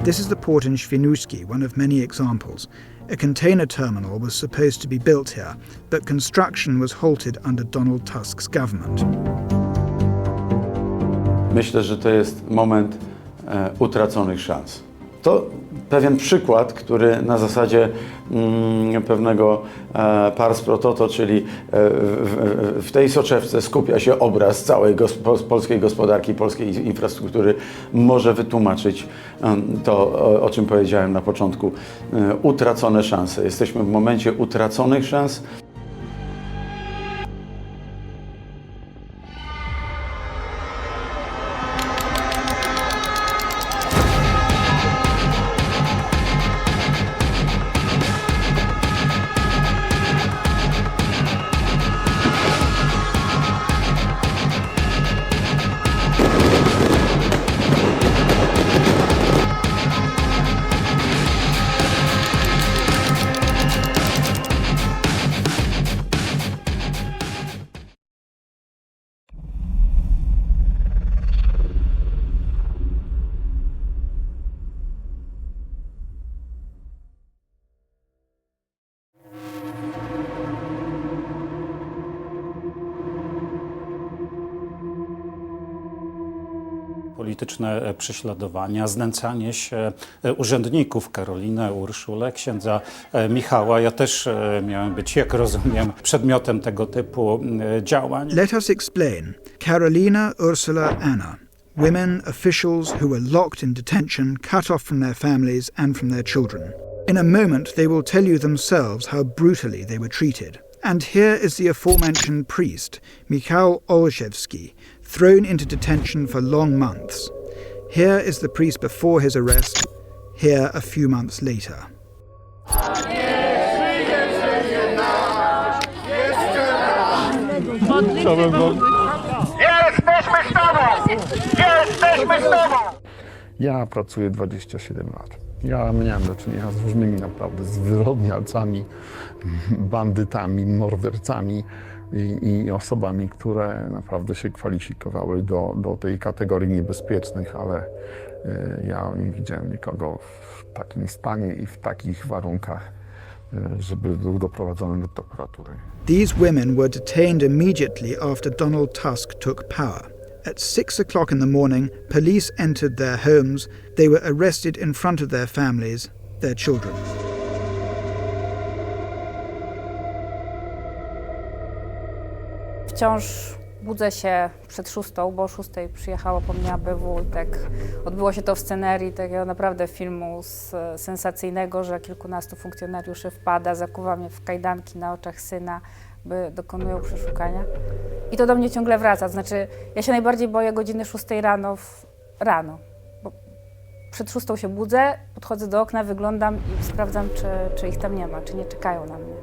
This is the port in Świnoujście, one of many examples. A container terminal was supposed to be built here, but construction was halted under Donald Tusk's government. Myślę, że to jest moment utraconych szans. To pewien przykład, który na zasadzie pewnego pars pro toto, czyli w tej soczewce skupia się obraz całej polskiej gospodarki, polskiej infrastruktury, może wytłumaczyć to, o czym powiedziałem na początku. Utracone szanse. Jesteśmy w momencie utraconych szans. Polityczne prześladowania, znęcanie się urzędników, Karolinę, Urszulę, księdza Michała. Ja też miałem być, jak rozumiem, przedmiotem tego typu działań. Let us explain. Karolina, Ursula, Anna. Women, officials who were locked in detention, cut off from their families and from their children. In a moment they will tell you themselves how brutally they were treated. And here is the aforementioned priest, Michał Olszewski, thrown into detention for long months. Here is the priest before his arrest, here a few months later. Jesteśmy z tobą! Jesteśmy z tobą! Ja pracuję 27 lat. Ja miałem do czynienia z różnymi naprawdę zwyrodnialcami, bandytami, mordercami i osobami, które naprawdę się kwalifikowały do tej kategorii niebezpiecznych, ale ja nie widziałem nikogo w takim stanie i w takich warunkach, żeby był doprowadzony do prokuratury. These women were detained immediately after Donald Tusk took power. At 6 o'clock in the morning, police entered their homes. They were arrested in front of their families, their children. Wciąż budzę się przed 6, bo o 6 przyjechało po mnie ABW i tak odbyło się to w scenerii takiego naprawdę filmu sensacyjnego, że kilkunastu funkcjonariuszy wpada, zakuwa mnie w kajdanki na oczach syna, by dokonują przeszukania. I to do mnie ciągle wraca, to znaczy ja się najbardziej boję godziny 6 rano, bo przed 6 się budzę, podchodzę do okna, wyglądam i sprawdzam, czy ich tam nie ma, czy nie czekają na mnie.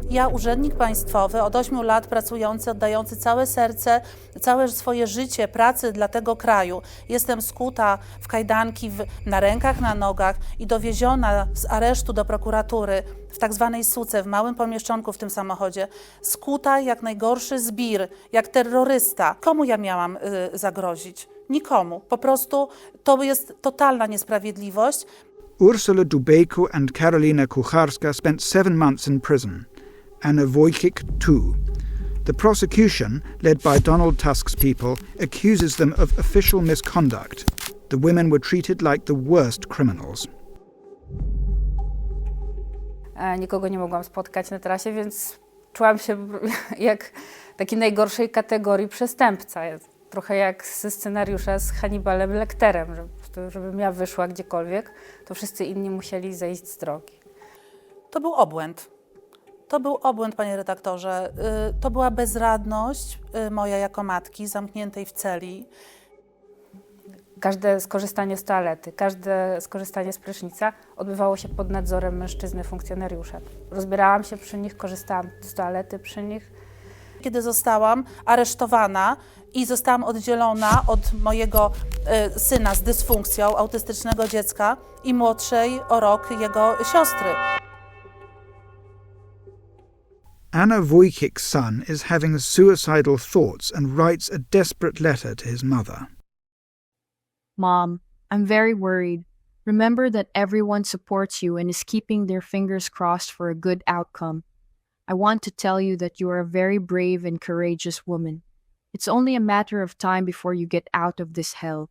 Ja, urzędnik państwowy, od 8 lat pracujący, oddający całe serce, całe swoje życie pracy dla tego kraju. Jestem skuta w kajdanki na rękach, na nogach i dowieziona z aresztu do prokuratury w tak zwanej suce, w małym pomieszczonku w tym samochodzie. Skuta jak najgorszy zbir, jak terrorysta. Komu ja miałam zagrozić? Nikomu. Po prostu to jest totalna niesprawiedliwość. Ursula Dubejko and Karolina Kucharska spent 7 months in prison. Anna Wojcik too. The prosecution, led by Donald Tusk's people, accuses them of official misconduct. The women were treated like the worst criminals. Nikogo nie mogłam spotkać na trasie, więc czułam się jak takiej najgorszej kategorii przestępca. Trochę jak ze scenariusza z Hannibalem Lecterem, żebym ja wyszła gdziekolwiek, to wszyscy inni musieli zejść z drogi. To był obłęd. To był obłęd, panie redaktorze. To była bezradność moja jako matki, zamkniętej w celi. Każde skorzystanie z toalety, każde skorzystanie z prysznica odbywało się pod nadzorem mężczyzny funkcjonariusza. Rozbierałam się przy nich, korzystałam z toalety przy nich. Kiedy zostałam aresztowana i zostałam oddzielona od mojego syna z dysfunkcją, autystycznego dziecka i młodszej o rok jego siostry. Anna Wojcik's son is having suicidal thoughts and writes a desperate letter to his mother. Mom, I'm very worried. Remember that everyone supports you and is keeping their fingers crossed for a good outcome. I want to tell you that you are a very brave and courageous woman. It's only a matter of time before you get out of this hell.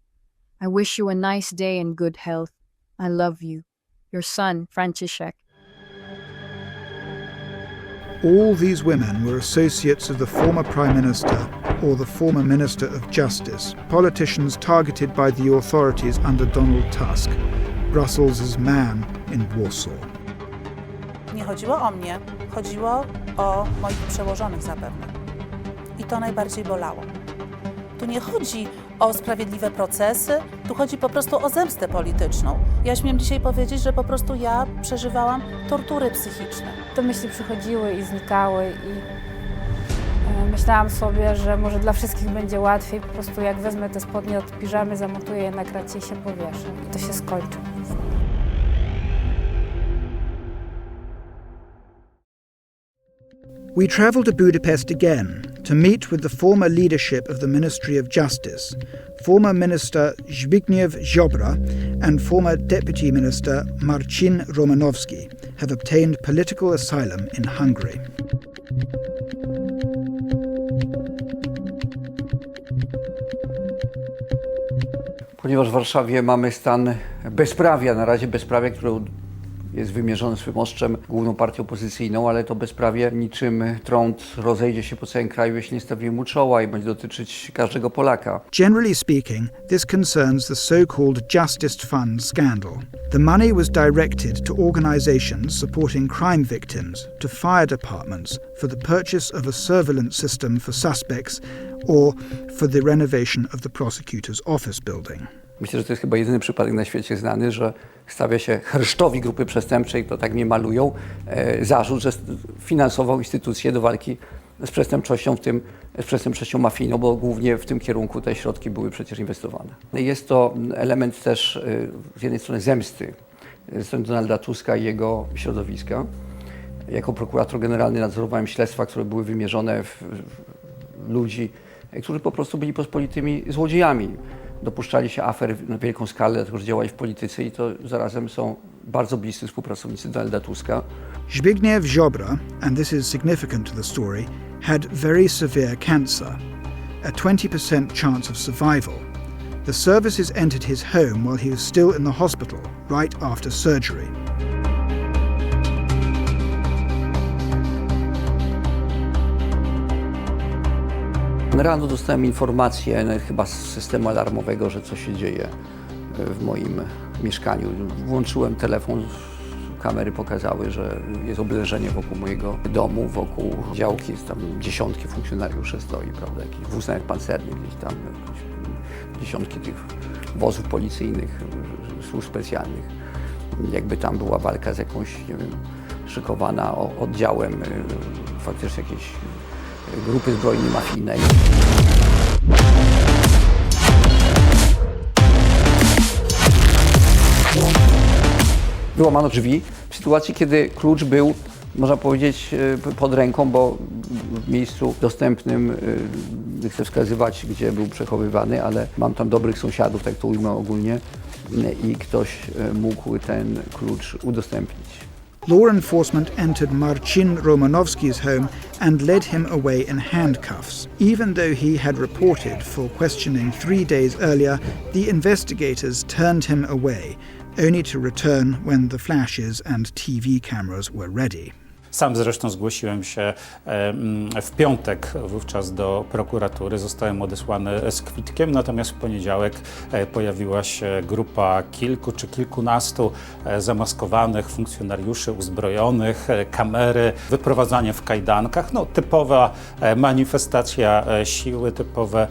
I wish you a nice day and good health. I love you. Your son, Franciszek. All these women were associates of the former Prime Minister or the former Minister of Justice, politicians targeted by the authorities under Donald Tusk, Brussels' man in Warsaw. Nie chodziło o mnie, chodziło o moich przełożonych zapewne. I to najbardziej bolało. Tu nie chodzi o sprawiedliwe procesy, tu chodzi po prostu o zemstę polityczną. Ja śmiem dzisiaj powiedzieć, że po prostu ja przeżywałam tortury psychiczne. Te myśli przychodziły i znikały i myślałam sobie, że może dla wszystkich będzie łatwiej, po prostu jak wezmę te spodnie od piżamy, zamontuję je na kracie i się powieszę. I to się skończy. We travel to Budapest again to meet with the former leadership of the Ministry of Justice, former Minister Zbigniew Ziobro and former Deputy Minister Marcin Romanowski have obtained political asylum in Hungary. Ponieważ w Warszawie mamy stan bezprawia, na razie bezprawia, które jest wymierzone swym ostrzem główną partią opozycyjną, ale to bezprawie niczym trąd rozejdzie się po całym kraju, jeśli nie stawimy mu czoła i będzie dotyczyć każdego Polaka. Generally speaking, this concerns the so-called Justice Fund scandal. The money was directed to organizations supporting crime victims, to fire departments for the purchase of a surveillance system for suspects or for the renovation of the prosecutor's office building. Myślę, że to jest chyba jedyny przypadek na świecie znany, że stawia się hersztowi grupy przestępczej, to tak mnie malują, zarzut, że finansował instytucje do walki z przestępczością, w tym z przestępczością mafijną, bo głównie w tym kierunku te środki były przecież inwestowane. Jest to element też z jednej strony zemsty ze strony Donalda Tuska i jego środowiska. Jako prokurator generalny nadzorowałem śledztwa, które były wymierzone w ludzi, którzy po prostu byli pospolitymi złodziejami. Dopuszczali się afer na wielką skalę, dlatego że działali w polityce i to zarazem są bardzo bliscy współpracownicy Donalda Tuska. Zbigniew Ziobro, and this is significant to the story, had very severe cancer, a 20% chance of survival. The services entered his home while he was still in the hospital, right after surgery. Rano dostałem informację, chyba z systemu alarmowego, że coś się dzieje w moim mieszkaniu. Włączyłem telefon, kamery pokazały, że jest oblężenie wokół mojego domu, wokół działki, jest tam dziesiątki funkcjonariuszy stoi, prawda, jakichś wózek pancernych, gdzieś tam dziesiątki tych wozów policyjnych, służb specjalnych. Jakby tam była walka z jakąś, nie wiem, szykowana oddziałem, faktycznie jakieś grupy zbrojnej mafijnej. Wyłamano drzwi w sytuacji, kiedy klucz był, można powiedzieć, pod ręką, bo w miejscu dostępnym, nie chcę wskazywać, gdzie był przechowywany, ale mam tam dobrych sąsiadów, tak to ujmę ogólnie, i ktoś mógł ten klucz udostępnić. Law enforcement entered Marcin Romanowski's home and led him away in handcuffs. Even though he had reported for questioning 3 days earlier, the investigators turned him away, only to return when the flashes and TV cameras were ready. Sam zresztą zgłosiłem się w piątek wówczas do prokuratury, zostałem odesłany z kwitkiem, natomiast w poniedziałek pojawiła się grupa kilku czy kilkunastu zamaskowanych funkcjonariuszy uzbrojonych, kamery, wyprowadzanie w kajdankach, no typowa manifestacja siły, typowe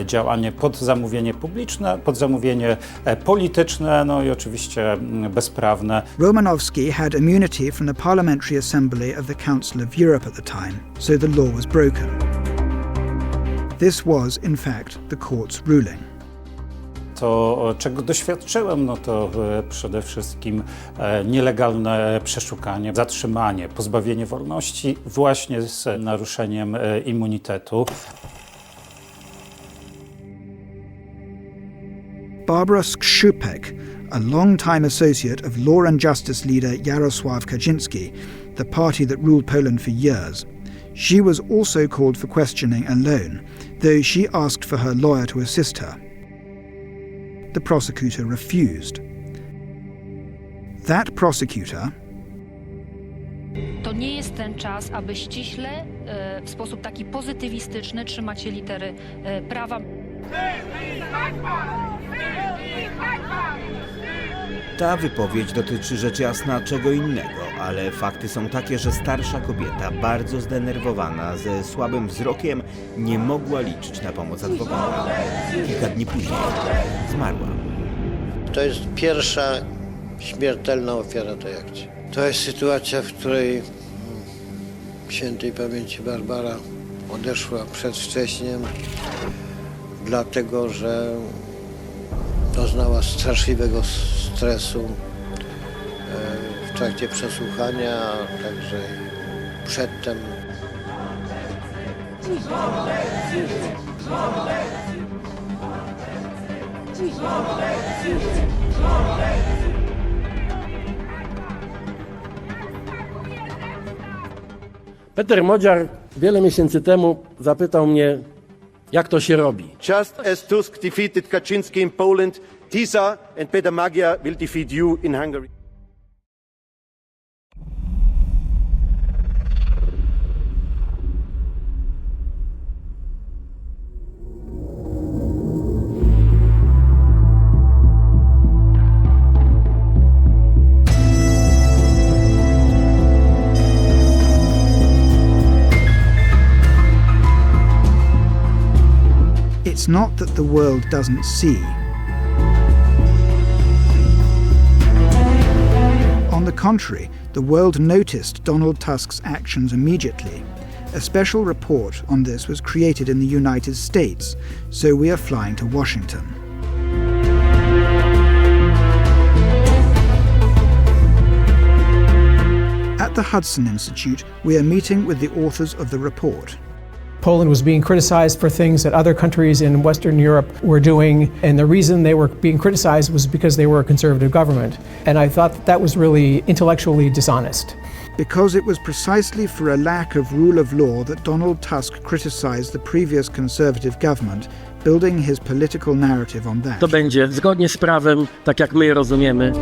działanie pod zamówienie publiczne, pod zamówienie polityczne, no i oczywiście bezprawne. Romanowski had immunity from the Parliamentary Assembly of the Council of Europe at the time, so the law was broken. This was, in fact, the court's ruling. To, czego doświadczyłem, no to przede wszystkim nielegalne przeszukanie, zatrzymanie, pozbawienie wolności właśnie z naruszeniem immunitetu. Barbara Skrzypek, a long-time associate of Law and Justice leader Jarosław Kaczyński, the party that ruled Poland for years. She was also called for questioning alone, though she asked for her lawyer to assist her. The prosecutor refused. That prosecutor... To nie jest ten czas, aby ściśle, w sposób taki pozytywistyczny trzymać się litery prawa. Ta wypowiedź dotyczy rzecz jasna czego innego, ale fakty są takie, że starsza kobieta, bardzo zdenerwowana, ze słabym wzrokiem, nie mogła liczyć na pomoc adwokata. Kilka dni później zmarła. To jest pierwsza śmiertelna ofiara tej akcji. To jest sytuacja, w której świętej pamięci Barbara odeszła przedwcześnie, dlatego że doznała straszliwego stresu w trakcie przesłuchania, a także i przedtem. Peter Modziar wiele miesięcy temu zapytał mnie, jak to się robi. Just as Tusk defeated Kaczynski in Poland, Tisza and Peter Magyar will defeat you in Hungary. It's not that the world doesn't see. On the contrary, the world noticed Donald Tusk's actions immediately. A special report on this was created in the United States, so we are flying to Washington. At the Hudson Institute, we are meeting with the authors of the report. Poland was being criticized for things that other countries in Western Europe were doing, and the reason they were being criticized was because they were a conservative government. And I thought that was really intellectually dishonest. because it was precisely for a lack of rule of law that Donald Tusk criticised the previous Conservative government, building his political narrative on that. To będzie zgodnie z prawem, tak jak my je rozumiemy.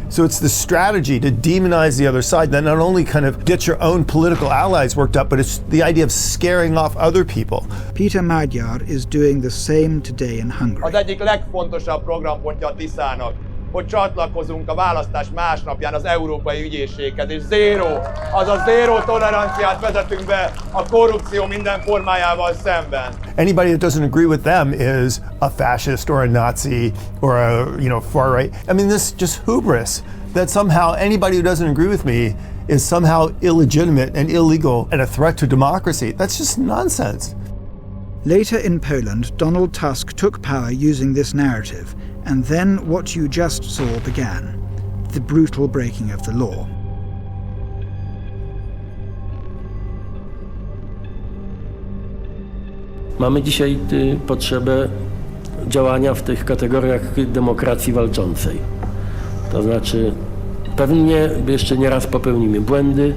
So it's the strategy to demonize the other side that not only kind of gets your own political allies worked up, but it's the idea of scaring off other people. Peter Magyar is doing the same today in Hungary. Az egyik legfontosabb programpontja a Tiszának, hogy csatlakozunk a választás másnapján az Európai Ügyészséghez, és zéró toleranciát vezetünk be a korrupció minden formájával szemben. Anybody that doesn't agree with them is a fascist or a Nazi or a far right. I mean, this is just hubris that somehow anybody who doesn't agree with me is somehow illegitimate and illegal and a threat to democracy. That's just nonsense. Later in Poland, Donald Tusk took power using this narrative, and then what you just saw began, the brutal breaking of the law. Mamy dzisiaj potrzebę działania w tych kategoriach demokracji walczącej. To znaczy, pewnie jeszcze nieraz popełnimy błędy,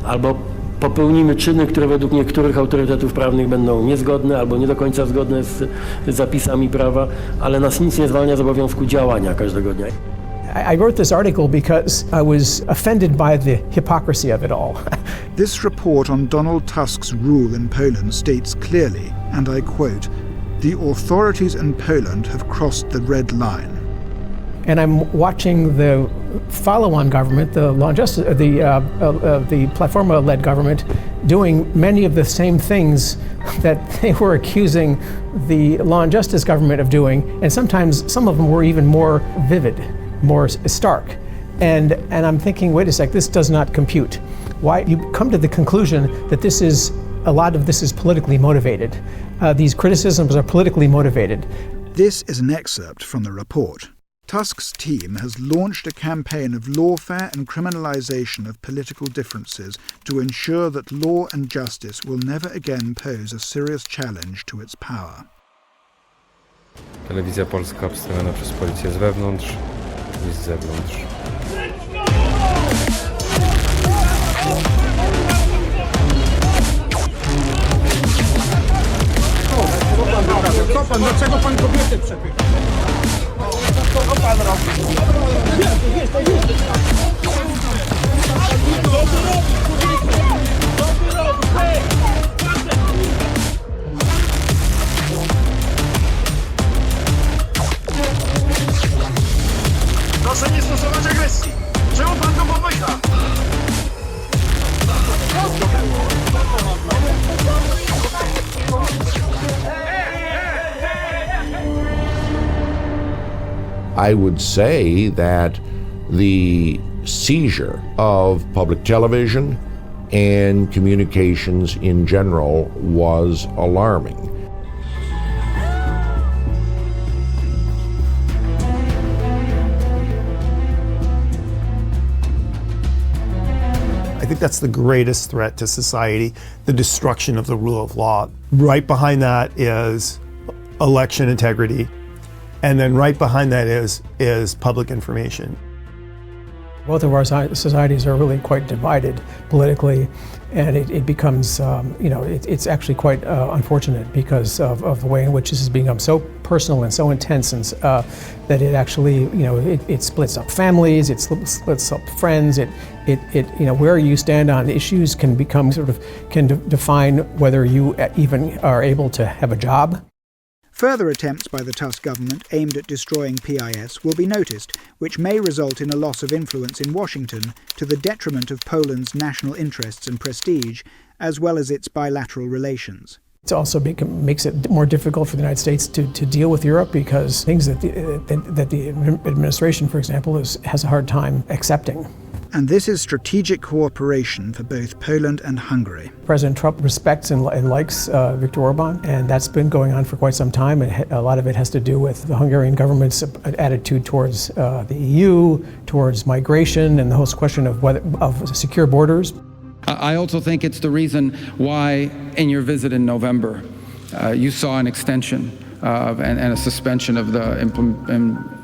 albo popełnimy czyny, które według niektórych autorytetów prawnych będą niezgodne albo nie do końca zgodne z zapisami prawa, ale nas nic nie zwalnia z obowiązku działania każdego dnia. I wrote this article because I was offended by the hypocrisy of it all. This report on Donald Tusk's rule in Poland states clearly, and I quote, "The authorities in Poland have crossed the red line." And I'm watching the follow-on government, the Law and Justice, the Platforma-led government, doing many of the same things that they were accusing the Law and Justice government of doing, and sometimes some of them were even more vivid, more stark. And I'm thinking, wait a sec, this does not compute. Why you come to the conclusion that a lot of this is politically motivated. These criticisms are politically motivated. This is an excerpt from the report. Tusk's team has launched a campaign of lawfare and criminalisation of political differences to ensure that law and justice will never again pose a serious challenge to its power. Telewizja polska obstawiona przez policję z wewnątrz i z zewnątrz. Dlaczego pan kobiety przepycha? Co pan robi? Proszę nie stosować agresji. Czemu pan go popycha? I would say that the seizure of public television and communications in general was alarming. I think that's the greatest threat to society, the destruction of the rule of law. Right behind that is election integrity. And then right behind that is public information. Both of our societies are really quite divided politically, and it becomes, it's actually quite unfortunate because of the way in which this has become so personal and so intense, and that it actually, it splits up families, it splits up friends, where you stand on issues can define whether you even are able to have a job. Further attempts by the Tusk government aimed at destroying PIS will be noticed, which may result in a loss of influence in Washington to the detriment of Poland's national interests and prestige, as well as its bilateral relations. It also makes it more difficult for the United States to deal with Europe, because things that the administration, for example, has a hard time accepting. And this is strategic cooperation for both Poland and Hungary. President Trump respects and likes Viktor Orban, and that's been going on for quite some time. A lot of it has to do with the Hungarian government's attitude towards the EU, towards migration, and the whole question of secure borders. I also think it's the reason why in your visit in November you saw an extension and a suspension of the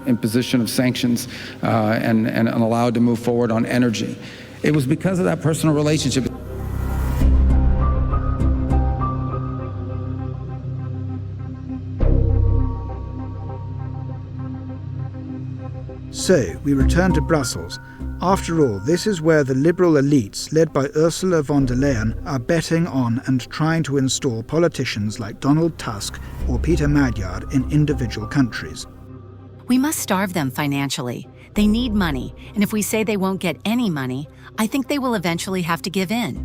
imposition of sanctions and allowed to move forward on energy. It was because of that personal relationship. So, we return to Brussels. After all, this is where the liberal elites, led by Ursula von der Leyen, are betting on and trying to install politicians like Donald Tusk or Peter Magyar in individual countries. We must starve them financially. They need money, and if we say they won't get any money, I think they will eventually have to give in.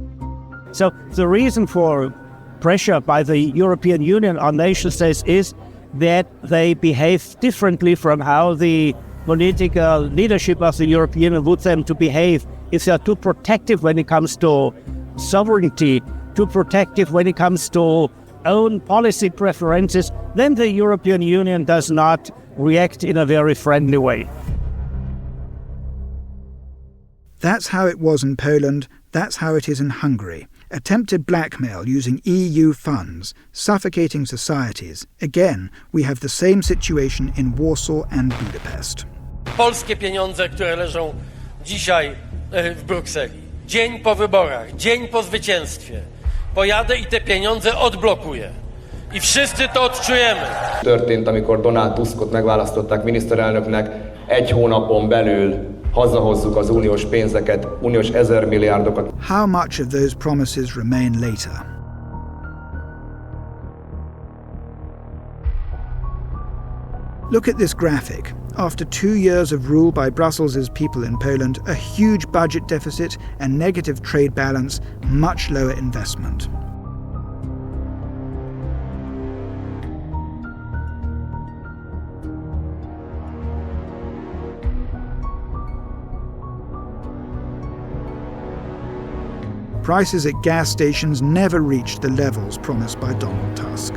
So the reason for pressure by the European Union on nation states is that they behave differently from how the political leadership of the European Union would them to behave if they are too protective when it comes to sovereignty, too protective when it comes to own policy preferences, then the European Union does not react in a very friendly way. That's how it was in Poland, that's how it is in Hungary. Attempted blackmail using EU funds, suffocating societies. Again, we have the same situation in Warsaw and Budapest. Polskie pieniądze, które leżą dzisiaj w Brukseli. Dzień po wyborach, dzień po zwycięstwie. Pojadę i te pieniądze odblokuję. I wszyscy to odczujemy. Történt, amikor Donald Tuskot megválasztották miniszterelnöknek, egy hónapon belül hazahozzuk az uniós pénzeket, uniós 1000 milliárdokat. How much of those promises remain later? Look at this graphic. After 2 years of rule by Brussels' people in Poland, a huge budget deficit and negative trade balance, much lower investment. Prices at gas stations never reached the levels promised by Donald Tusk.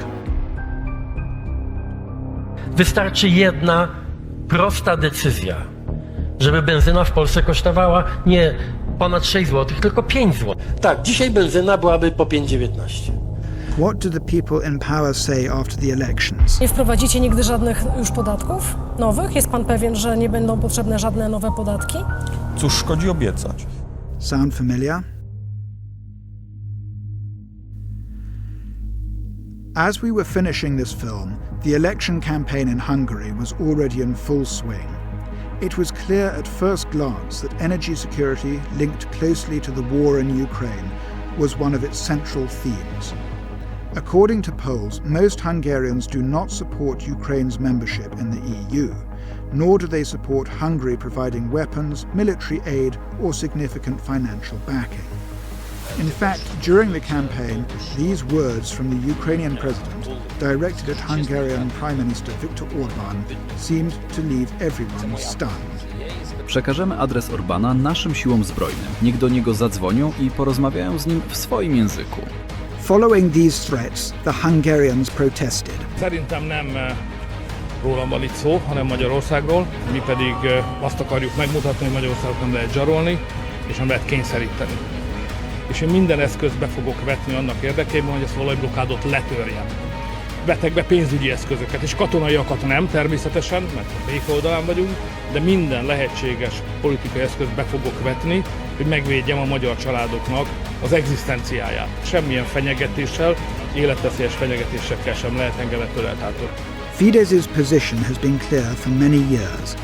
Wystarczy jedna prosta decyzja, żeby benzyna w Polsce kosztowała nie ponad 6 zł, tylko 5 zł. Tak, dzisiaj benzyna byłaby po 5,19. What do the people in power say after the elections? Nie wprowadzicie nigdy żadnych już podatków nowych? Jest pan pewien, że nie będą potrzebne żadne nowe podatki? Cóż szkodzi obiecać? Sound familiar? As we were finishing this film, the election campaign in Hungary was already in full swing. It was clear at first glance that energy security, linked closely to the war in Ukraine, was one of its central themes. According to polls, most Hungarians do not support Ukraine's membership in the EU, nor do they support Hungary providing weapons, military aid, or significant financial backing. In fact, during the campaign, these words from the Ukrainian president, directed at Hungarian Prime Minister Viktor Orbán, seemed to leave everyone stunned. Przekażemy adres Orbána naszym siłom zbrojnym. Niech do niego zadzwonią i porozmawiają z nim w swoim języku. Following these threats, the Hungarians protested. Szerintem nem rólam van itt szó, hanem Magyarországról. Mi pedig azt akarjuk megmutatni, hogy Magyarországot nem lehet zsarolni, és nem lehet kényszeríteni. És én minden eszközt be fogok vetni annak érdekében, hogy ezt a olajblokkádot letörjem. Vetek be pénzügyi eszközöket, és katonaiakat nem természetesen, mert a béke oldalán vagyunk, de minden lehetséges politikai eszközt be fogok vetni, hogy megvédjem a magyar családoknak az egzisztenciáját. Semmilyen fenyegetéssel, életveszélyes fenyegetésekkel sem lehet engem ettől eltátolni. Fidesz's position has been clear for many years.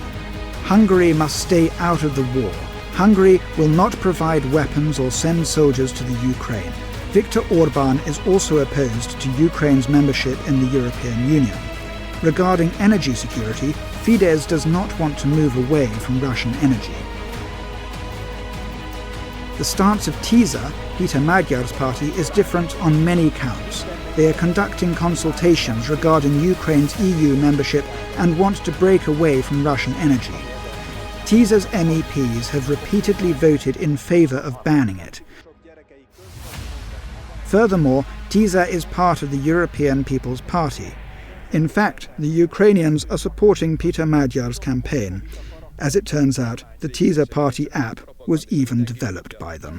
Hungary must stay out of the war. Hungary will not provide weapons or send soldiers to the Ukraine. Viktor Orbán is also opposed to Ukraine's membership in the European Union. Regarding energy security, Fidesz does not want to move away from Russian energy. The stance of TISA, Peter Magyar's party, is different on many counts. They are conducting consultations regarding Ukraine's EU membership and want to break away from Russian energy. TISA's MEPs have repeatedly voted in favour of banning it. Furthermore, TISA is part of the European People's Party. In fact, the Ukrainians are supporting Peter Magyar's campaign. As it turns out, the TISA party app was even developed by them.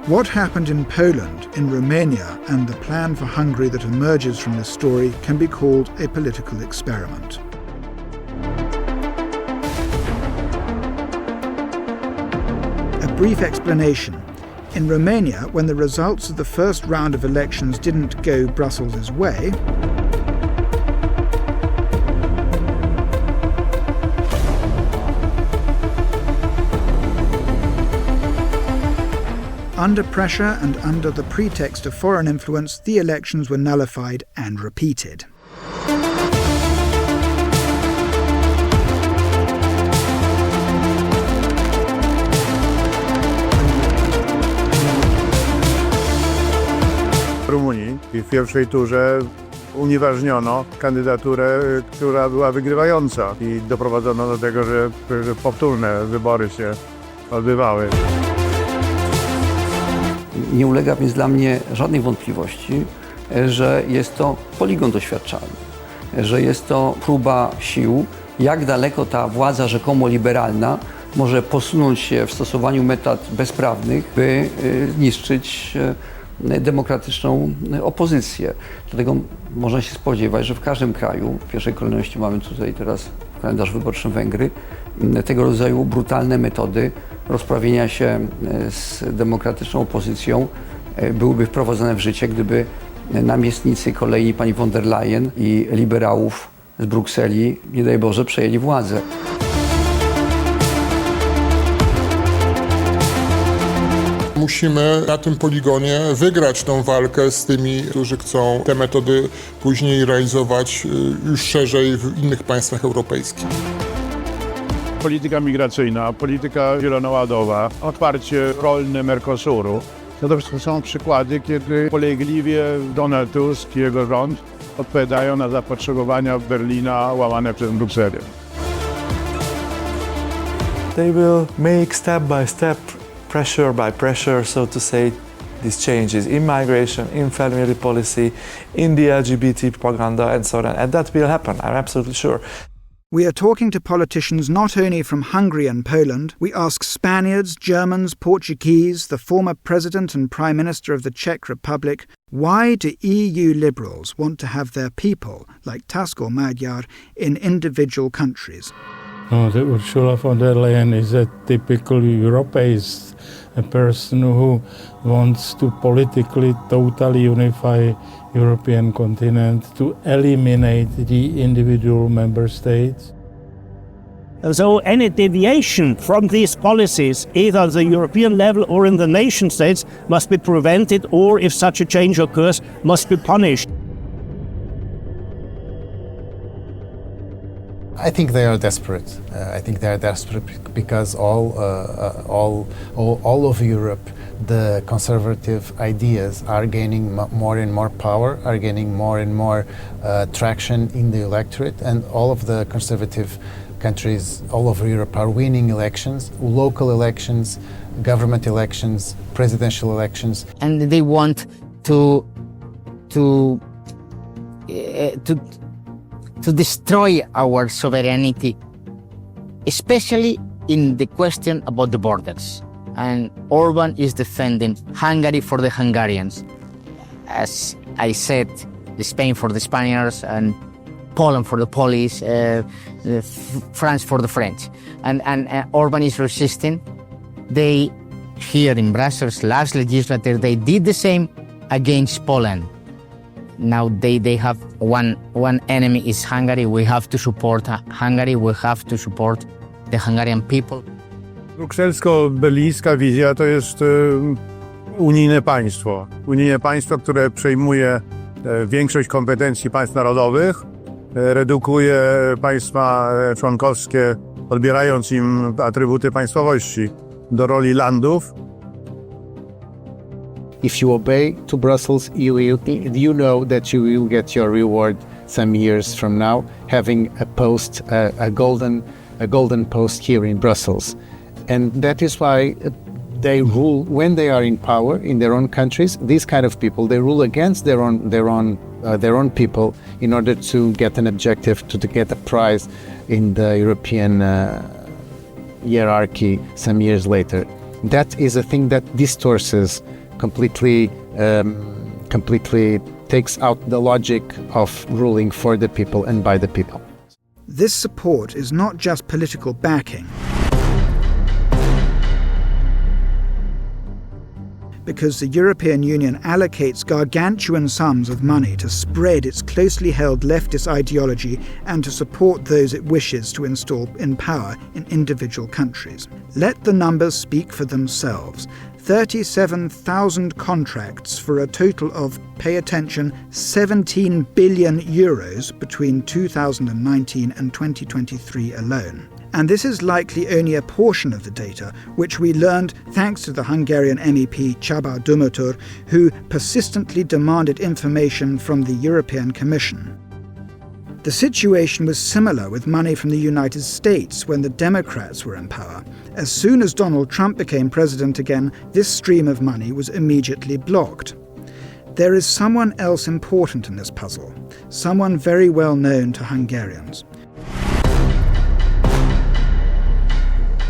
What happened in Poland, in Romania, and the plan for Hungary that emerges from this story can be called a political experiment. A brief explanation. In Romania, when the results of the first round of elections didn't go Brussels' way, under pressure and under the pretext of foreign influence, the elections were nullified and repeated. W Rumunii i w pierwszej turze unieważniono kandydaturę, która była wygrywająca i doprowadzono do tego, że powtórne wybory się odbywały. Nie ulega więc dla mnie żadnej wątpliwości, że jest to poligon doświadczalny, że jest to próba sił, jak daleko ta władza rzekomo liberalna może posunąć się w stosowaniu metod bezprawnych, by zniszczyć demokratyczną opozycję. Dlatego można się spodziewać, że w każdym kraju, w pierwszej kolejności mamy tutaj teraz w kalendarzu wyborczym Węgry, tego rodzaju brutalne metody rozprawienia się z demokratyczną opozycją byłyby wprowadzone w życie, gdyby namiestnicy kolejni pani von der Leyen i liberałów z Brukseli, nie daj Boże, przejęli władzę. Musimy na tym poligonie wygrać tą walkę z tymi, którzy chcą te metody później realizować już szerzej w innych państwach europejskich. Polityka migracyjna, polityka zielonoładowa, otwarcie rolne Mercosuru. To wszystko są przykłady, kiedy polegliwie Donald Tusk i jego rząd odpowiadają na zapotrzebowania Berlina łamane przez Brukselę. They will make step by step, pressure by pressure, so to say, these changes in migration, in family policy, in the LGBT propaganda and so on. And that will happen, I'm absolutely sure. We are talking to politicians not only from Hungary and Poland. We ask Spaniards, Germans, Portuguese, the former President and Prime Minister of the Czech Republic, why do EU liberals want to have their people, like Tusk or Magyar, in individual countries? No, the Ursula von der Leyen is a typical Europeist, a person who wants to politically totally unify European continent, to eliminate the individual member states. So any deviation from these policies, either at the European level or in the nation states, must be prevented, or if such a change occurs, must be punished. I think they are desperate. I think they are desperate because all over Europe, the conservative ideas are gaining more and more power, are gaining more and more traction in the electorate, and all of the conservative countries all over Europe are winning elections, local elections, government elections, presidential elections. And they want to destroy our sovereignty, especially in the question about the borders. And Orban is defending Hungary for the Hungarians. As I said, Spain for the Spaniards, and Poland for the Polish, France for the French. And Orban is resisting. They, here in Brussels, last legislature, they did the same against Poland. Now they have one enemy is Hungary. We have to support Hungary. We have to support the Hungarian people. Brukselsko-berlińska wizja to jest unijne państwo. Unijne państwo, które przejmuje większość kompetencji państw narodowych, redukuje państwa członkowskie, odbierając im atrybuty państwowości do roli landów. If you obey to Brussels, you know that you will get your reward some years from now, having a golden post here in Brussels. And that is why they rule when they are in power in their own countries. These kind of people, they rule against their own people in order to get an objective, to get a prize in the European hierarchy some years later. That is a thing that distorts completely takes out the logic of ruling for the people and by the people. This support is not just political backing, because the European Union allocates gargantuan sums of money to spread its closely held leftist ideology and to support those it wishes to install in power in individual countries. Let the numbers speak for themselves. 37,000 contracts for a total of, pay attention, 17 billion euros between 2019 and 2023 alone. And this is likely only a portion of the data, which we learned thanks to the Hungarian MEP Csaba Dumutor, who persistently demanded information from the European Commission. The situation was similar with money from the United States when the Democrats were in power. As soon as Donald Trump became president again, this stream of money was immediately blocked. There is someone else important in this puzzle, someone very well known to Hungarians.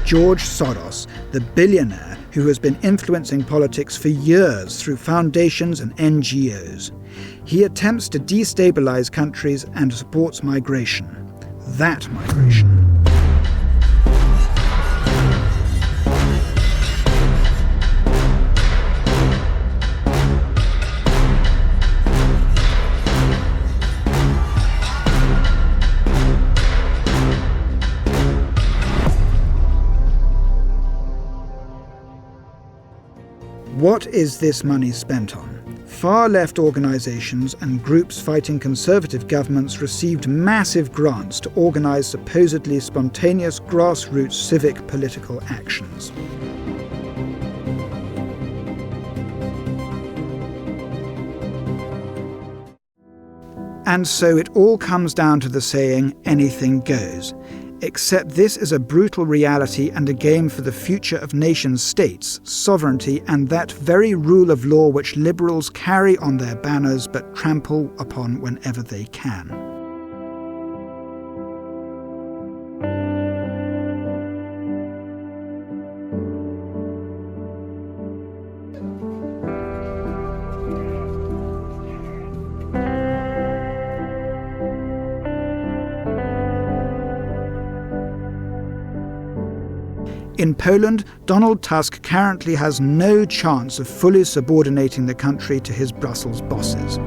George Soros, the billionaire who has been influencing politics for years through foundations and NGOs. He attempts to destabilize countries and supports migration. That migration. What is this money spent on? Far-left organisations and groups fighting conservative governments received massive grants to organise supposedly spontaneous grassroots civic political actions. And so it all comes down to the saying, anything goes. Except this is a brutal reality and a game for the future of nation-states, sovereignty, and that very rule of law which liberals carry on their banners but trample upon whenever they can. In Poland, Donald Tusk currently has no chance of fully subordinating the country to his Brussels bosses.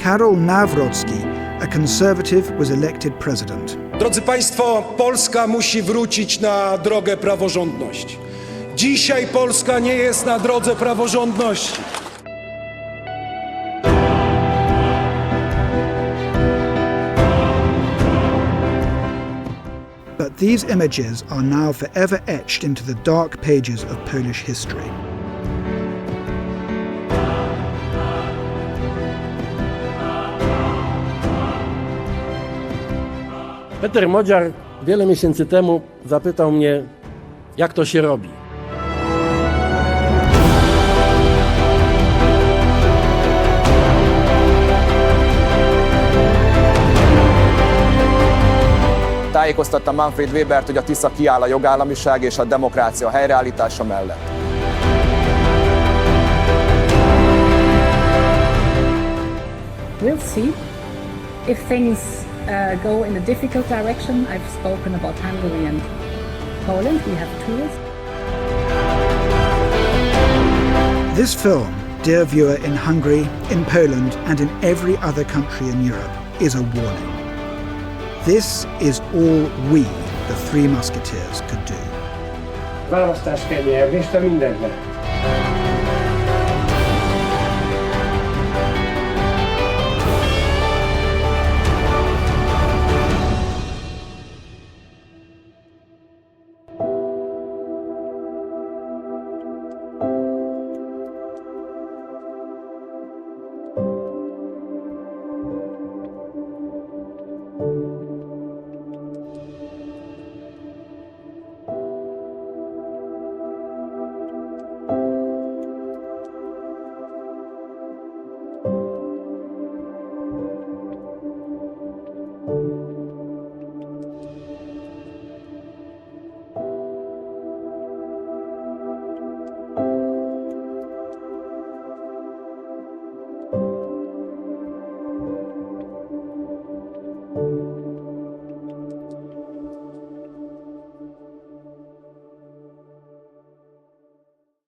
Karol Nawrocki, a conservative, was elected president. Drodzy Państwo, Polska musi wrócić na drogę praworządności. Dzisiaj Polska nie jest na drodze praworządności. But these images are now forever etched into the dark pages of Polish history. Peter Modziar wiele miesięcy temu zapytał mnie, jak to się robi. Tájékoztattam Manfred Webert, hogy a Tisza kiáll a jogállamiság és a demokrácia helyreállítása mellett. We'll see if things go in a difficult direction. I've spoken about Hungary and Poland. We have tools. This film, dear viewer, in Hungary, in Poland, and in every other country in Europe, is a warning. This is all we, the Three Musketeers, could do. Választást kell nyerni, és te mindent lehet. you.